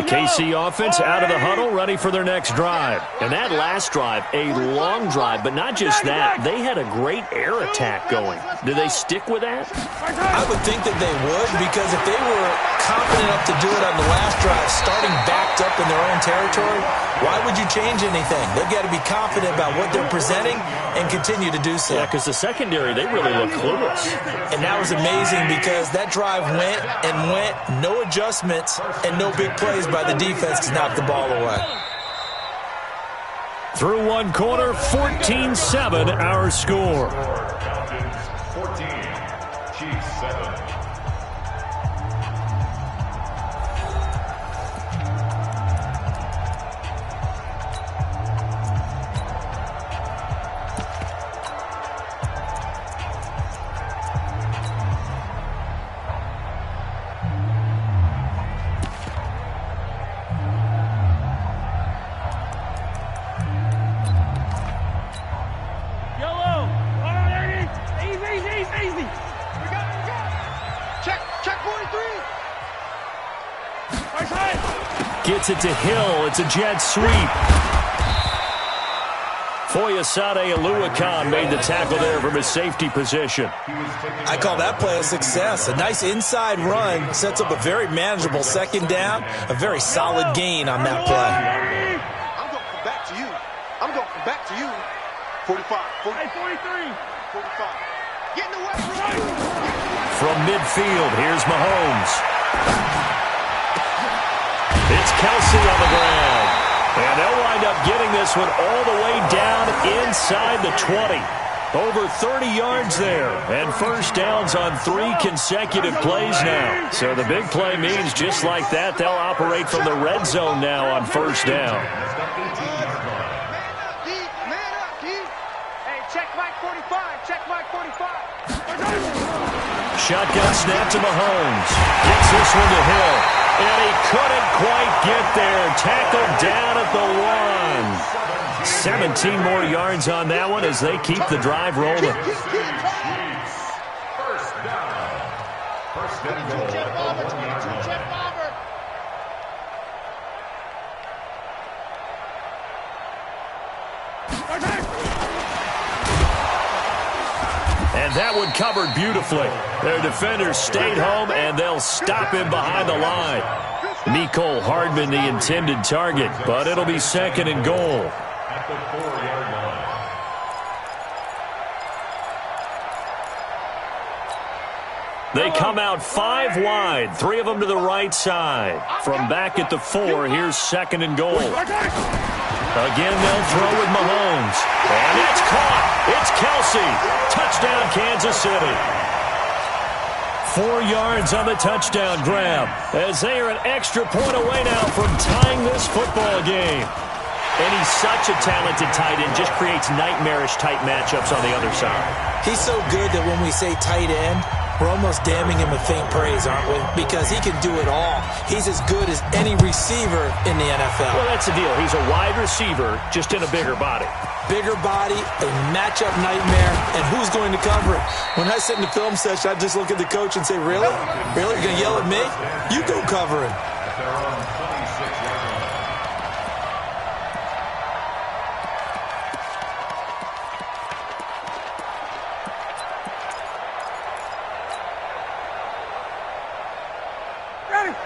KC offense out of the huddle, ready for their next drive. And that last drive, a long drive, but not just that. They had a great air attack going. Do they stick with that? I would think that they would, because if they were confident enough to do it on the last drive, starting backed up in their own territory, why would you change anything? They've got to be confident about what they're presenting and continue to do so. Yeah, because the secondary, they really look clueless. And that was amazing because that drive went and went, no adjustments and no big plays by the defense to knock the ball away. Through one quarter, 14-7 our score. Falcons 14, Chiefs 7. Yellow. All right, there it is. Easy. We got it. Check 43. Right side. Gets it to Hill. It's a jet sweep. Foyesade Aluakan made the tackle there from his safety position. I call that play a success. A nice inside run sets up a very manageable second down, a very solid gain on that play. I'm going to come back to you. 45. 43. 45. Get in the way, bro. From midfield, here's Mahomes. It's Kelsey on the ground. And they'll wind up getting this one all the way down inside the 20. Over 30 yards there. And first downs on 3 consecutive plays now. So the big play means just like that, they'll operate from the red zone now on first down. Hey, check Mike 45. Check Mike 45. Shotgun snap to Mahomes. Gets this one to Hill. And he couldn't quite get there. Tackled down at the 1. 17 more yards on that one as they keep the drive rolling. First down. First and goal at the 1-yard line. And that one covered beautifully. Their defenders stayed home, and they'll stop him behind the line. Mecole Hardman, the intended target, but it'll be second and goal. At the 4-yard line. They come out 5 wide, 3 of them to the right side. From back at the 4, here's second and goal. Again, they'll throw with Mahomes. And it's caught. It's Kelsey. Touchdown, Kansas City. 4 yards on the touchdown grab as they are an extra point away now from tying this football game. And he's such a talented tight end, just creates nightmarish-type matchups on the other side. He's so good that when we say tight end, we're almost damning him with faint praise, aren't we? Because he can do it all. He's as good as any receiver in the NFL. Well, that's the deal. He's a wide receiver, just in a bigger body. Bigger body, a matchup nightmare, and who's going to cover it? When I sit in the film session, I just look at the coach and say, really? Really? You're going to yell at me? You go cover him.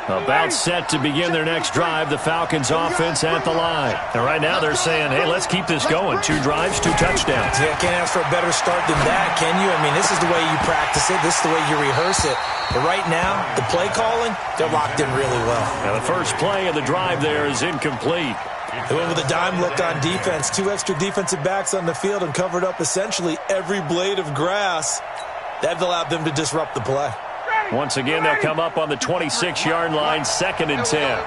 About set to begin their next drive, the Falcons offense at the line. And right now they're saying, hey, let's keep this going. 2 drives, 2 touchdowns. Yeah, can't ask for a better start than that, can you? I mean, this is the way you practice it. This is the way you rehearse it. But right now, the play calling, they're locked in really well. Now the first play of the drive there is incomplete. They went with a dime look on defense. 2 extra defensive backs on the field and covered up essentially every blade of grass. That allowed them to disrupt the play. Once again, they'll come up on the 26-yard line, 2nd and 10.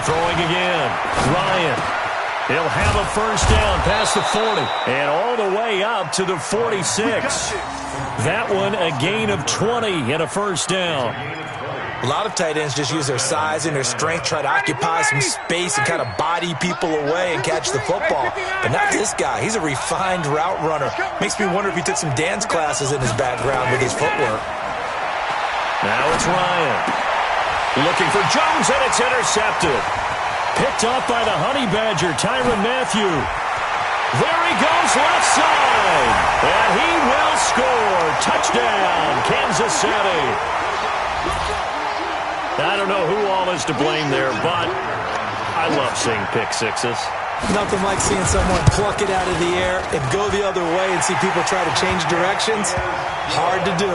Throwing again. Ryan. He'll have a first down past the 40 and all the way up to the 46. That one a gain of 20 and a first down. A lot of tight ends just use their size and their strength, try to occupy some space and kind of body people away and catch the football. But not this guy. He's a refined route runner. Makes me wonder if he took some dance classes in his background with his footwork. Now it's Ryan. Looking for Jones, and it's intercepted. Picked off by the Honey Badger, Tyrann Mathieu. There he goes, left side. And he will score. Touchdown, Kansas City. I don't know who all is to blame there, but I love seeing pick sixes. Nothing like seeing someone pluck it out of the air and go the other way and see people try to change directions. Hard to do.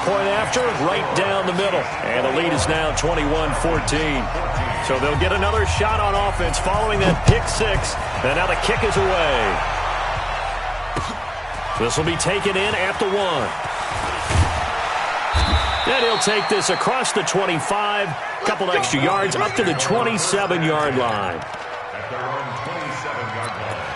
Point after, right down the middle. And the lead is now 21-14. So they'll get another shot on offense following that pick six. And now the kick is away. This will be taken in at the 1. Then he'll take this across the 25, couple extra yards, up to the 27-yard line. At their own 27-yard line.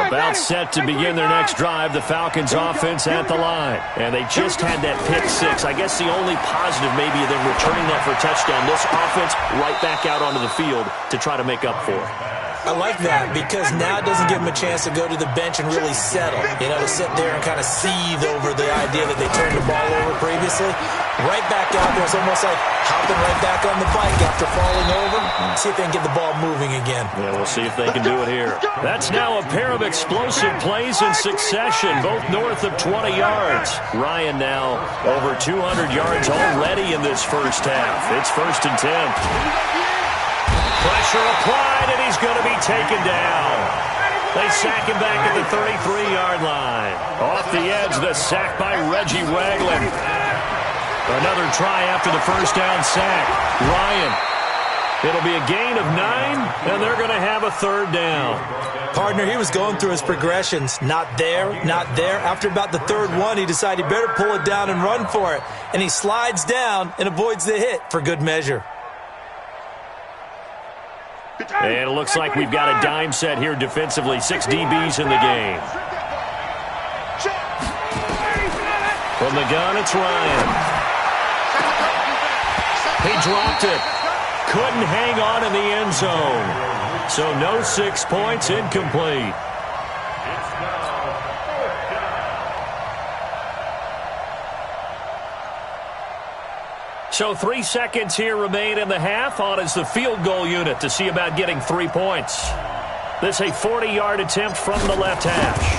About set to begin their next drive, the Falcons offense at the line. And they just had that pick six. I guess the only positive maybe of them returning that for a touchdown. This offense right back out onto the field to try to make up for it. I like that because now it doesn't give them a chance to go to the bench and really settle. You know, to sit there and kind of seethe over the idea that they turned the ball over previously. Right back out there. It's almost like hopping right back on the bike after falling over. See if they can get the ball moving again. Yeah, we'll see if they can do it here. That's now a pair of explosive plays in succession, both north of 20 yards. Ryan now over 200 yards already in this first half. It's 1st and 10. Pressure applied, and he's going to be taken down. They sack him back at the 33-yard line. Off the edge, the sack by Reggie Wagland. Another try after the first down sack. Ryan. It'll be a gain of 9, and they're going to have a 3rd down. Partner, he was going through his progressions. Not there, not there. After about the 3rd one, he decided he better pull it down and run for it. And he slides down and avoids the hit for good measure. And it looks like we've got a dime set here defensively. 6 DBs in the game. From the gun, it's Ryan. He dropped it. Couldn't hang on in the end zone. So no 6 points, incomplete. So 3 seconds here remain in the half. On is the field goal unit to see about getting 3 points. This a 40-yard attempt from the left hash.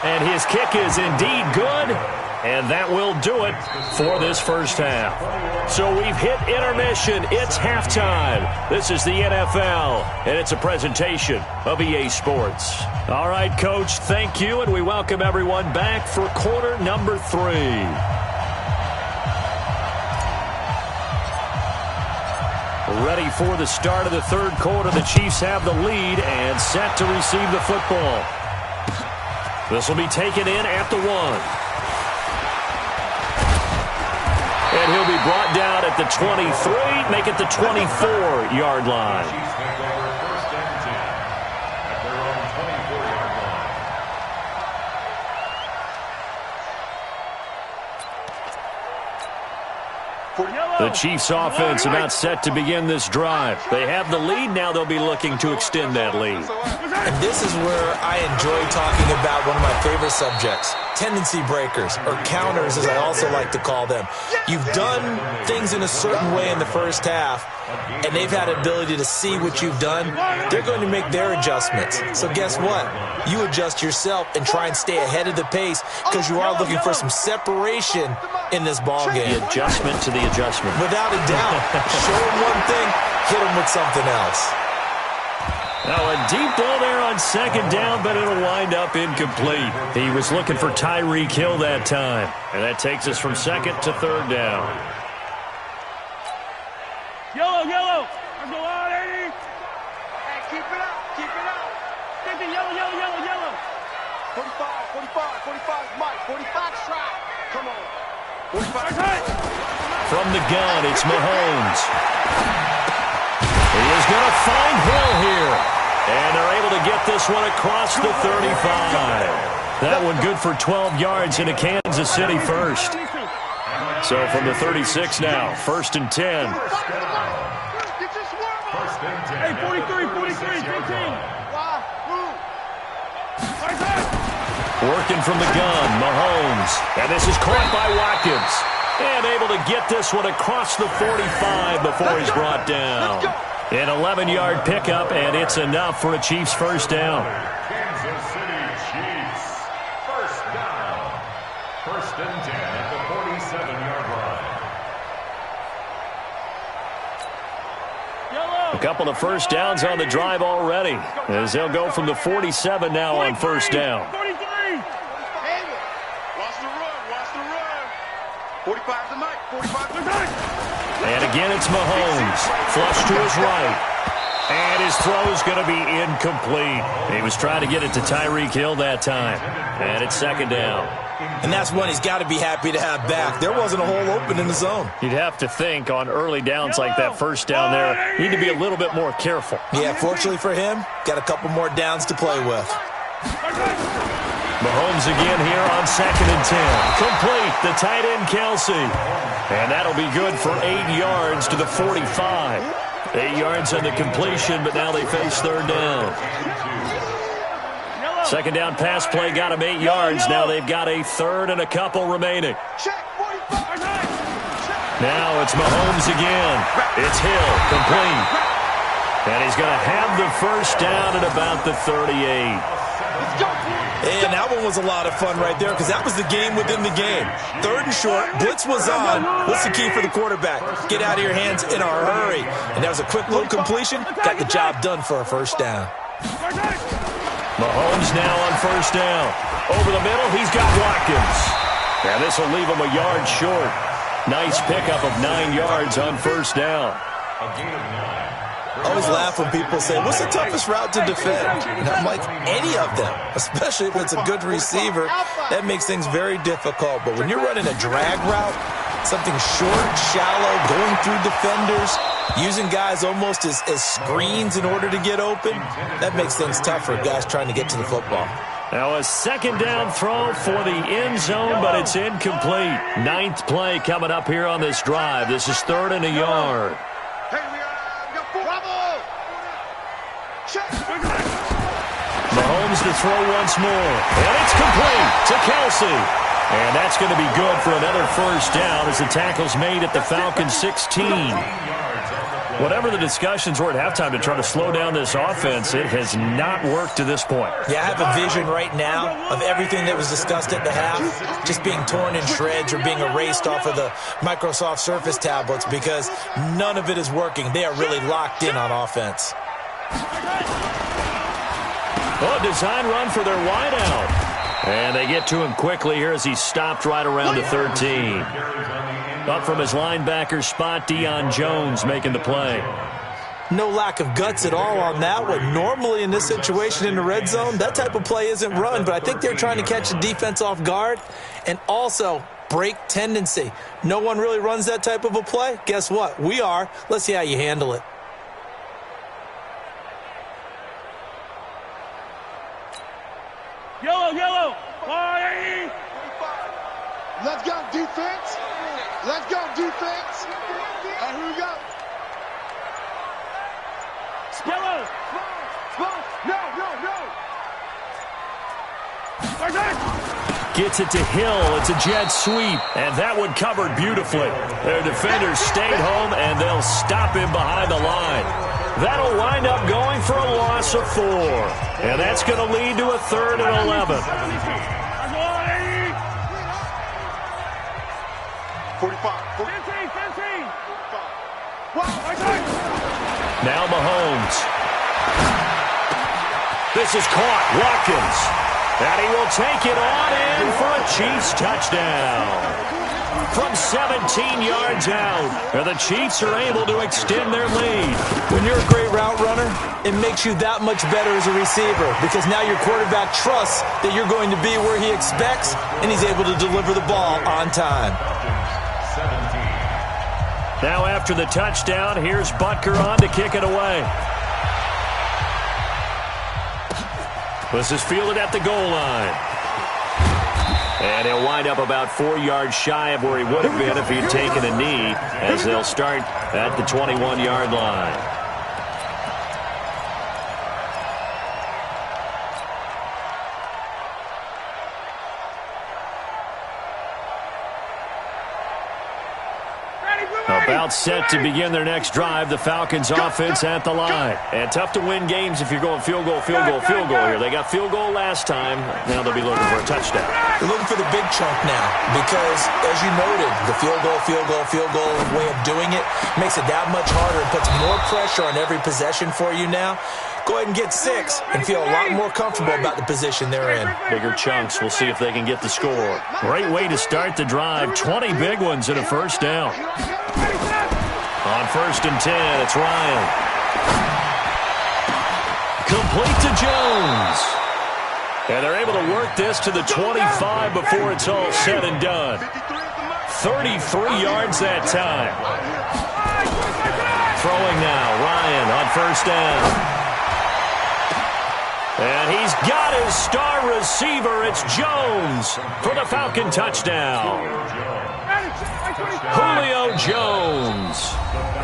And his kick is indeed good. And that will do it for this first half. So we've hit intermission. It's halftime. This is the NFL, and it's a presentation of EA Sports. All right, Coach, thank you, and we welcome everyone back for quarter number 3. Ready for the start of the third quarter. The Chiefs have the lead and set to receive the football. This will be taken in at the 1. And he'll be brought down at the 23, make it the 24-yard line. The Chiefs offense about set to begin this drive. They have the lead. Now they'll be looking to extend that lead. And this is where I enjoy talking about one of my favorite subjects, tendency breakers, or counters as I also like to call them. You've done things in a certain way in the first half, and they've had an ability to see what you've done. They're going to make their adjustments. So guess what? You adjust yourself and try and stay ahead of the pace because you are looking for some separation in this ball game. The adjustment to the adjustment. Without a doubt. Show them one thing, hit them with something else. Now a deep ball there on second down, but it'll wind up incomplete. He was looking for Tyreek Hill that time. And that takes us from second to third down. Yellow, yellow. Let's go on, 80. Hey, keep it up, keep it up. Take the yellow, yellow, yellow, yellow. 45, 45, Mike, 45 strike. Come on. 45. From the gun, it's Mahomes. He is going to find Hill here. And they're able to get this one across the 35. That one good for 12 yards into Kansas City first. So from the 36 now, 1st and 10. Hey, 43, 15. Working from the gun, Mahomes. And this is caught by Watkins. And able to get this one across the 45 before he's brought down. An 11-yard pickup, and it's enough for a Chiefs first down. Kansas City Chiefs. First down. 1st and 10 at the 47-yard line. A couple of first downs on the drive already, as they'll go from the 47 now on first down. 43. Watch the run. 45 to Mike, 45 to Mike. And again, it's Mahomes. Flush to his right. And his throw is going to be incomplete. He was trying to get it to Tyreek Hill that time. And it's second down. And that's one he's got to be happy to have back. There wasn't a hole open in the zone. You'd have to think on early downs like that first down there, need to be a little bit more careful. Yeah, fortunately for him, got a couple more downs to play with. Mahomes again here on 2nd and 10. Complete, the tight end Kelsey. And that'll be good for 8 yards to the 45. 8 yards on the completion, but now they face third down. Second down pass play got him 8 yards. Now they've got a third and a couple remaining. Now it's Mahomes again. It's Hill, complete. And he's going to have the first down at about the 38. And that one was a lot of fun right there because that was the game within the game. 3rd and short, blitz was on. What's the key for the quarterback? Get out of your hands in a hurry. And that was a quick little completion. Got the job done for a first down. Mahomes now on first down. Over the middle, he's got Watkins. And this will leave him a yard short. Nice pickup of 9 yards on first down. A gain of 9. I always laugh when people say, what's the toughest route to defend? And I'm like, any of them, especially if it's a good receiver. That makes things very difficult. But when you're running a drag route, something short, shallow, going through defenders, using guys almost as screens in order to get open, that makes things tough for guys trying to get to the football. Now a second down throw for the end zone, but it's incomplete. 9th play coming up here on this drive. This is 3rd and a yard. Mahomes to throw once more. And it's complete to Kelsey. And that's going to be good for another first down as the tackle's made at the Falcons 16. Whatever the discussions were at halftime to try to slow down this offense, it has not worked to this point. Yeah, I have a vision right now of everything that was discussed at the half just being torn in shreds or being erased off of the Microsoft Surface tablets because none of it is working. They are really locked in on offense. Oh, design run for their wideout. And they get to him quickly here as he's stopped right around the 13. Up from his linebacker spot, Deion Jones making the play. No lack of guts at all on that one. Normally in this situation in the red zone, that type of play isn't run, but I think they're trying to catch the defense off guard and also break tendency. No one really runs that type of a play. Guess what? We are. Let's see how you handle it. Yellow, yellow. Let's go, defense. Let's go, defense. And here we go. Yellow. No. Gets it to Hill. It's a jet sweep. And that one covered beautifully. Their defenders stayed home, and they'll stop him behind the line. That'll wind up going for a loss of 4. And that's going to lead to a 3rd and 11. 15. Now Mahomes. This is caught. Watkins. And he will take it on in for a Chiefs touchdown. From 17 yards out. And the Chiefs are able to extend their lead. When you're a great route runner, it makes you that much better as a receiver because now your quarterback trusts that you're going to be where he expects, and he's able to deliver the ball on time. Now after the touchdown, here's Butker on to kick it away. This is fielded at the goal line. And he'll wind up about 4 yards shy of where he would have been if he'd taken a knee, as they'll start at the 21-yard line. About set to begin their next drive, the Falcons offense at the line. And tough to win games if you're going field goal here. They got field goal last time. Now they'll be looking for a touchdown. They're looking for the big chunk now because, as you noted, the field goal way of doing it makes it that much harder and puts more pressure on every possession for you now. Go ahead and get 6 and feel a lot more comfortable about the position they're in. Bigger chunks. We'll see if they can get the score. Great way to start the drive. 20 big ones and a first down. On 1st and 10, it's Ryan. Complete to Jones. And they're able to work this to the 25 before it's all said and done. 33 yards that time. Throwing now, Ryan on 1st down. And he's got his star receiver. It's Jones for the Falcon touchdown. Julio Jones.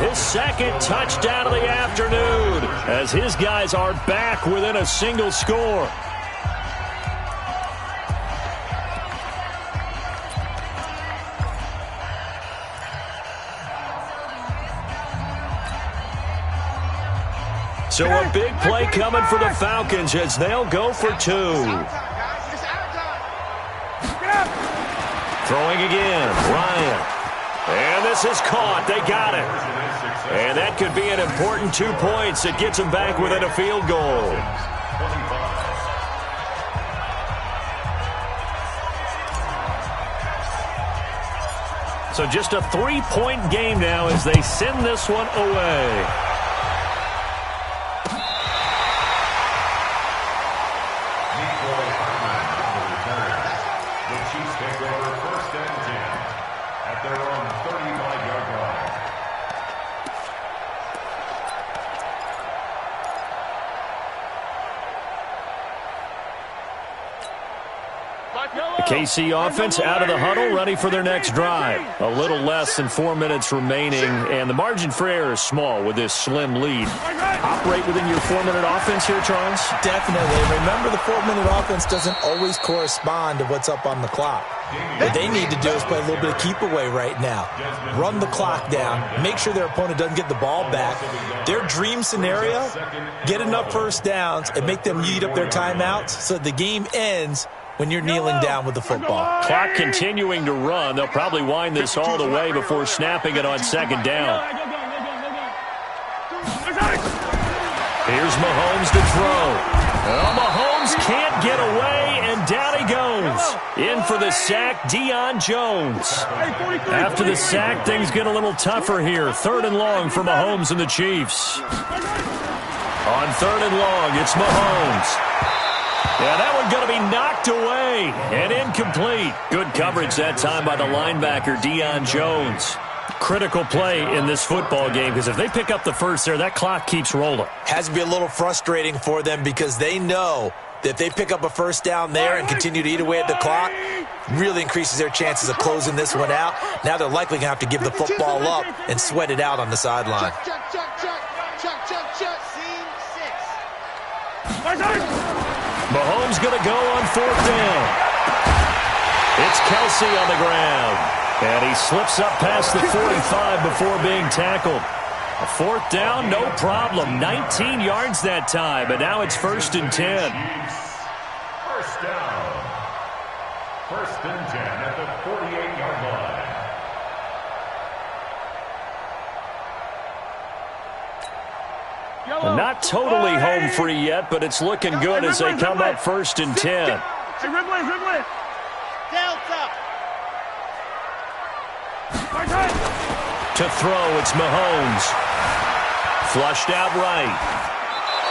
His 2nd touchdown of the afternoon as his guys are back within a single score. So a big play coming for the Falcons as they'll go for 2. Throwing again, Ryan. And this is caught. They got it. And that could be an important 2 points. It gets them back within a field goal. So just a 3-point game now as they send this one away. KC offense out of the huddle, ready for their next drive. A little less than 4 minutes remaining, and the margin for error is small with this slim lead. Operate within your 4-minute offense here, Charles? Definitely. Remember, the 4-minute offense doesn't always correspond to what's up on the clock. What they need to do is play a little bit of keep away right now. Run the clock down. Make sure their opponent doesn't get the ball back. Their dream scenario, get enough first downs and make them eat up their timeouts so the game ends when you're kneeling down with the football. Clock continuing to run. They'll probably wind this all the way before snapping it on 2nd down. Here's Mahomes to throw. Well, Mahomes can't get away, and down he goes. In for the sack, Deion Jones. After the sack, things get a little tougher here. 3rd and long for Mahomes and the Chiefs. On 3rd and long, it's Mahomes. Yeah, that one going to be knocked away and incomplete. Good coverage that time by the linebacker, Deion Jones. Critical play in this football game because if they pick up the first there, that clock keeps rolling. Has to be a little frustrating for them because they know that if they pick up a first down there and continue to eat away at the clock, really increases their chances of closing this one out. Now they're likely going to have to give the football up and sweat it out on the sideline. Mahomes going to go on 4th down. It's Kelsey on the ground. And he slips up past the 45 before being tackled. A 4th down, no problem. 19 yards that time, but now it's 1st and 10. First down. 1st and 10 at the 48-yard line. Well, not totally home free yet, but it's looking good as they come up 1st and 10. Delta. To throw, it's Mahomes. Flushed out right.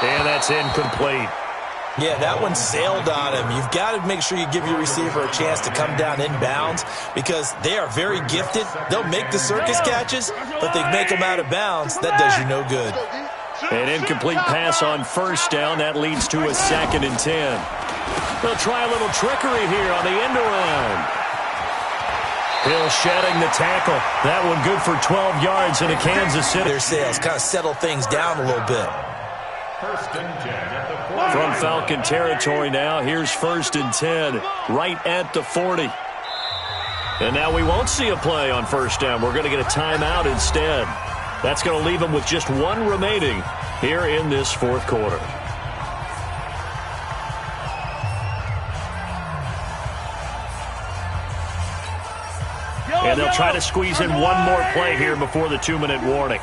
And that's incomplete. Yeah, that one sailed on him. You've got to make sure you give your receiver a chance to come down inbounds because they are very gifted. They'll make the circus catches, but they make them out of bounds. That does you no good. An incomplete pass on 1st down. That leads to a 2nd and 10. They'll try a little trickery here on the end around. Hill shedding the tackle. That one good for 12 yards into Kansas City. Their sails kind of settle things down a little bit. 1st and 10 at the 40. From Falcon territory now, here's 1st and 10, right at the 40. And now we won't see a play on 1st down. We're going to get a timeout instead. That's going to leave them with just one remaining here in this 4th quarter. And they'll try to squeeze in one more play here before the 2-minute warning.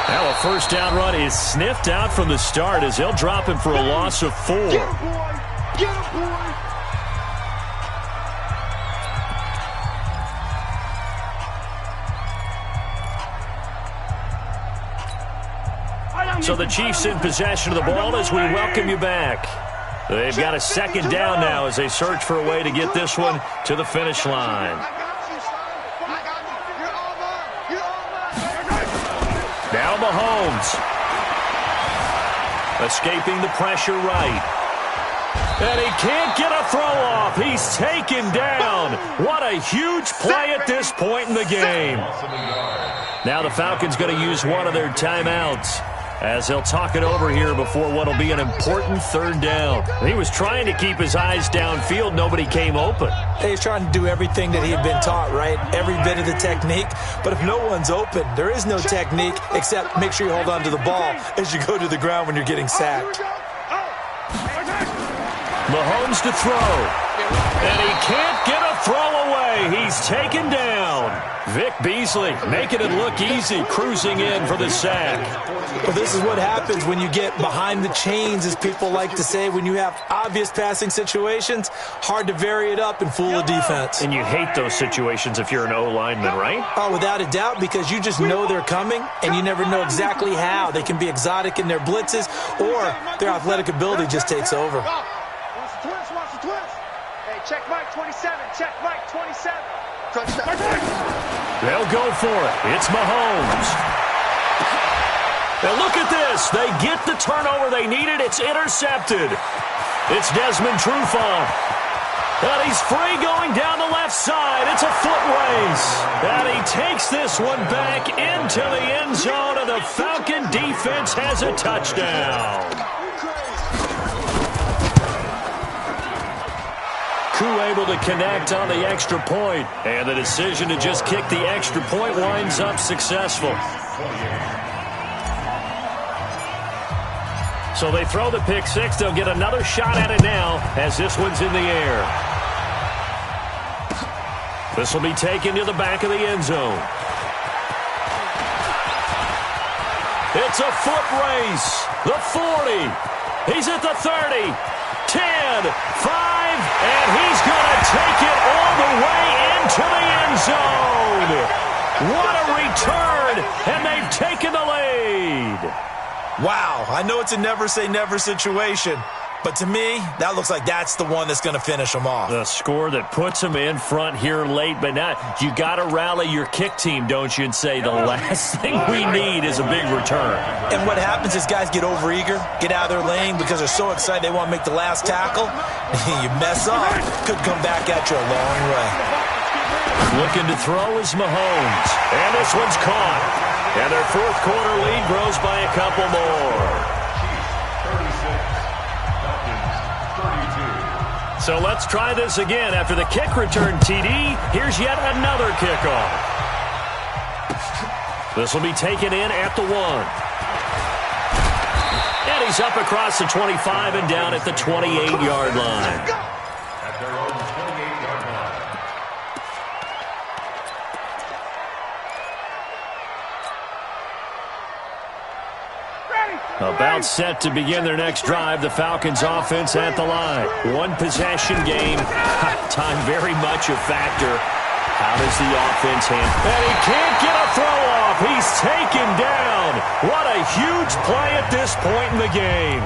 Now a 1st down run is sniffed out from the start as they'll drop him for a loss of 4. Get him, boy. So the Chiefs in possession of the ball as we welcome you back. They've got a 2nd down now as they search for a way to get this one to the finish line. Now Mahomes. Escaping the pressure right. And he can't get a throw off. He's taken down. What a huge play at this point in the game. Now the Falcons going to use one of their timeouts as they'll talk it over here before what will be an important 3rd down. He was trying to keep his eyes downfield. Nobody came open. He's trying to do everything that he had been taught, right? Every bit of the technique. But if no one's open, there is no technique except make sure you hold on to the ball as you go to the ground when you're getting sacked. Mahomes to throw. And he can't get a throw away. He's taken down. Vic Beasley making it look easy, cruising in for the sack. Well, this is what happens when you get behind the chains, as people like to say. When you have obvious passing situations, hard to vary it up and fool a defense. And you hate those situations if you're an O-lineman, right? Oh, without a doubt, because you just know they're coming, and you never know exactly how. They can be exotic in their blitzes, or their athletic ability just takes over. Watch the twist. Hey, check Mike 27. Check Mike 27. They'll go for it. It's Mahomes. Now look at this. They get the turnover they needed. It's intercepted. It's Desmond Trufant. And he's free going down the left side. It's a foot race. And he takes this one back into the end zone, and the Falcon defense has a touchdown. Koo able to connect on the extra point, and the decision to just kick the extra point winds up successful. So they throw the pick six. They'll get another shot at it now as this one's in the air. This will be taken to the back of the end zone. It's a foot race. The 40. He's at the 30. 10, 5, and he's going to take it all the way into the end zone. What a return, and they've taken the lead. Wow, I know it's a never-say-never situation, but to me, that looks like that's the one that's going to finish them off. The score that puts them in front here late, but now you got to rally your kick team, don't you, and say the last thing we need is a big return. And what happens is guys get overeager, get out of their lane because they're so excited they want to make the last tackle. You mess up, could come back at you a long way. Looking to throw is Mahomes, and this one's caught. And their fourth quarter lead grows by a couple more. So let's try this again. After the kick return, TD, here's yet another kickoff. This will be taken in at the 1. And he's up across the 25 and down at the 28-yard line. At their own 28-yard line. About set to begin their next drive, the Falcons offense at the line. One possession game. Time very much a factor. How does the offense handle? And he can't get a throw off. He's taken down. What a huge play at this point in the game.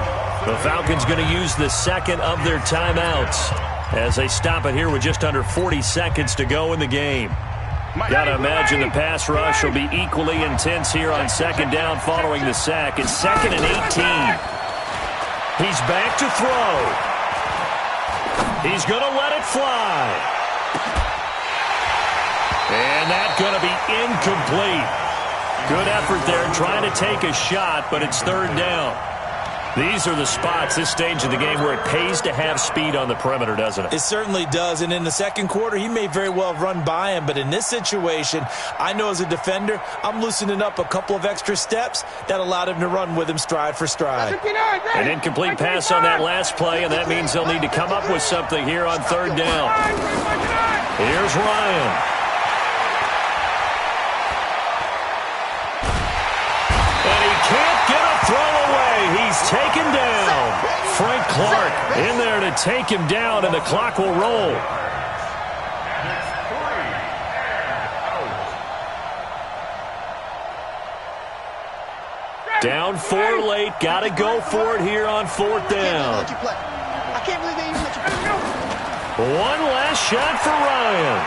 The Falcons going to use the second of their timeouts as they stop it here with just under 40 seconds to go in the game. Got to imagine the pass rush will be equally intense here on second down following the sack. It's 2nd and 18. He's back to throw. He's going to let it fly. And that's going to be incomplete. Good effort there trying to take a shot, but it's 3rd down. These are the spots, this stage of the game, where it pays to have speed on the perimeter, doesn't it? It certainly does, and in the second quarter, he may very well have run by him, but in this situation, I know as a defender, I'm loosening up a couple of extra steps that allowed him to run with him stride for stride. An incomplete pass on that last play, and that means they'll need to come up with something here on 3rd down. Here's Ryan. He's taken down. Frank Clark in there to take him down, and the clock will roll. Down 4 late. Got to go for it here on 4th down. I can't believe they even let you play. One last shot for Ryan.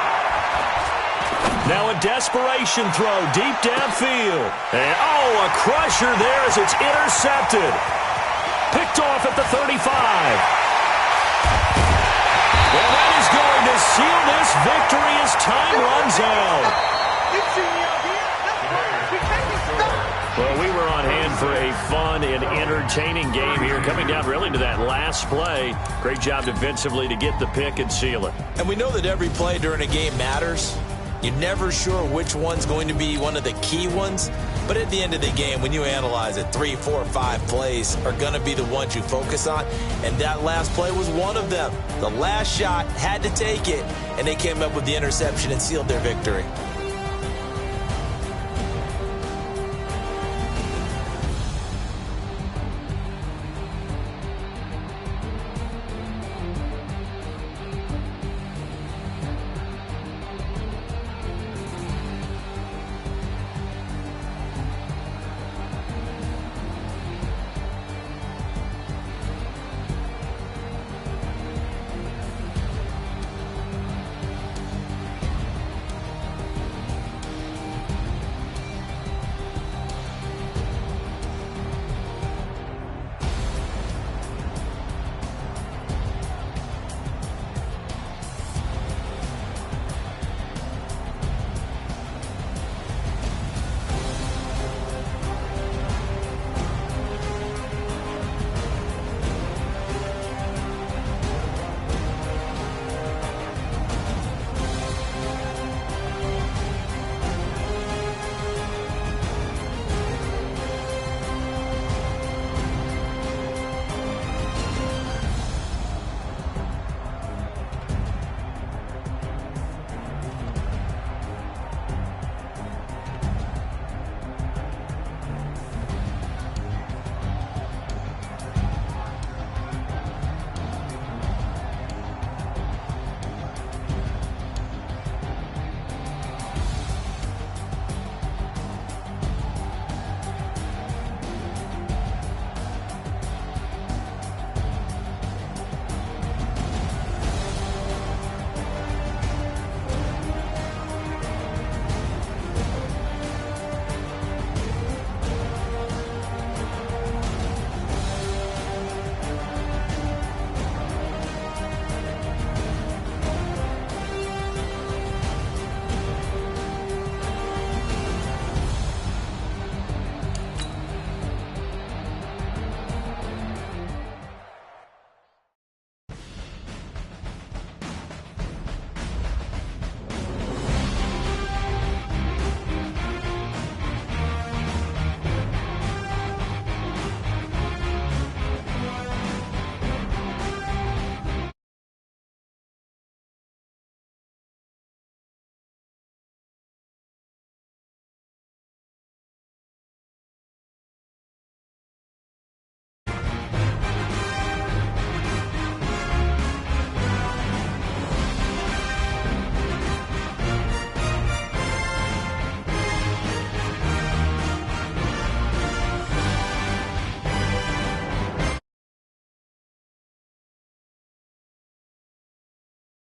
Now a desperation throw deep downfield. And, a crusher there as it's intercepted. Picked off at the 35. Well, that is going to seal this victory as time runs out. Well, we were on hand for a fun and entertaining game here, coming down really to that last play. Great job defensively to get the pick and seal it. And we know that every play during a game matters. You're never sure which one's going to be one of the key ones. But at the end of the game, when you analyze it, 3, 4, 5 plays are going to be the ones you focus on. And that last play was one of them. The last shot had to take it, and they came up with the interception and sealed their victory.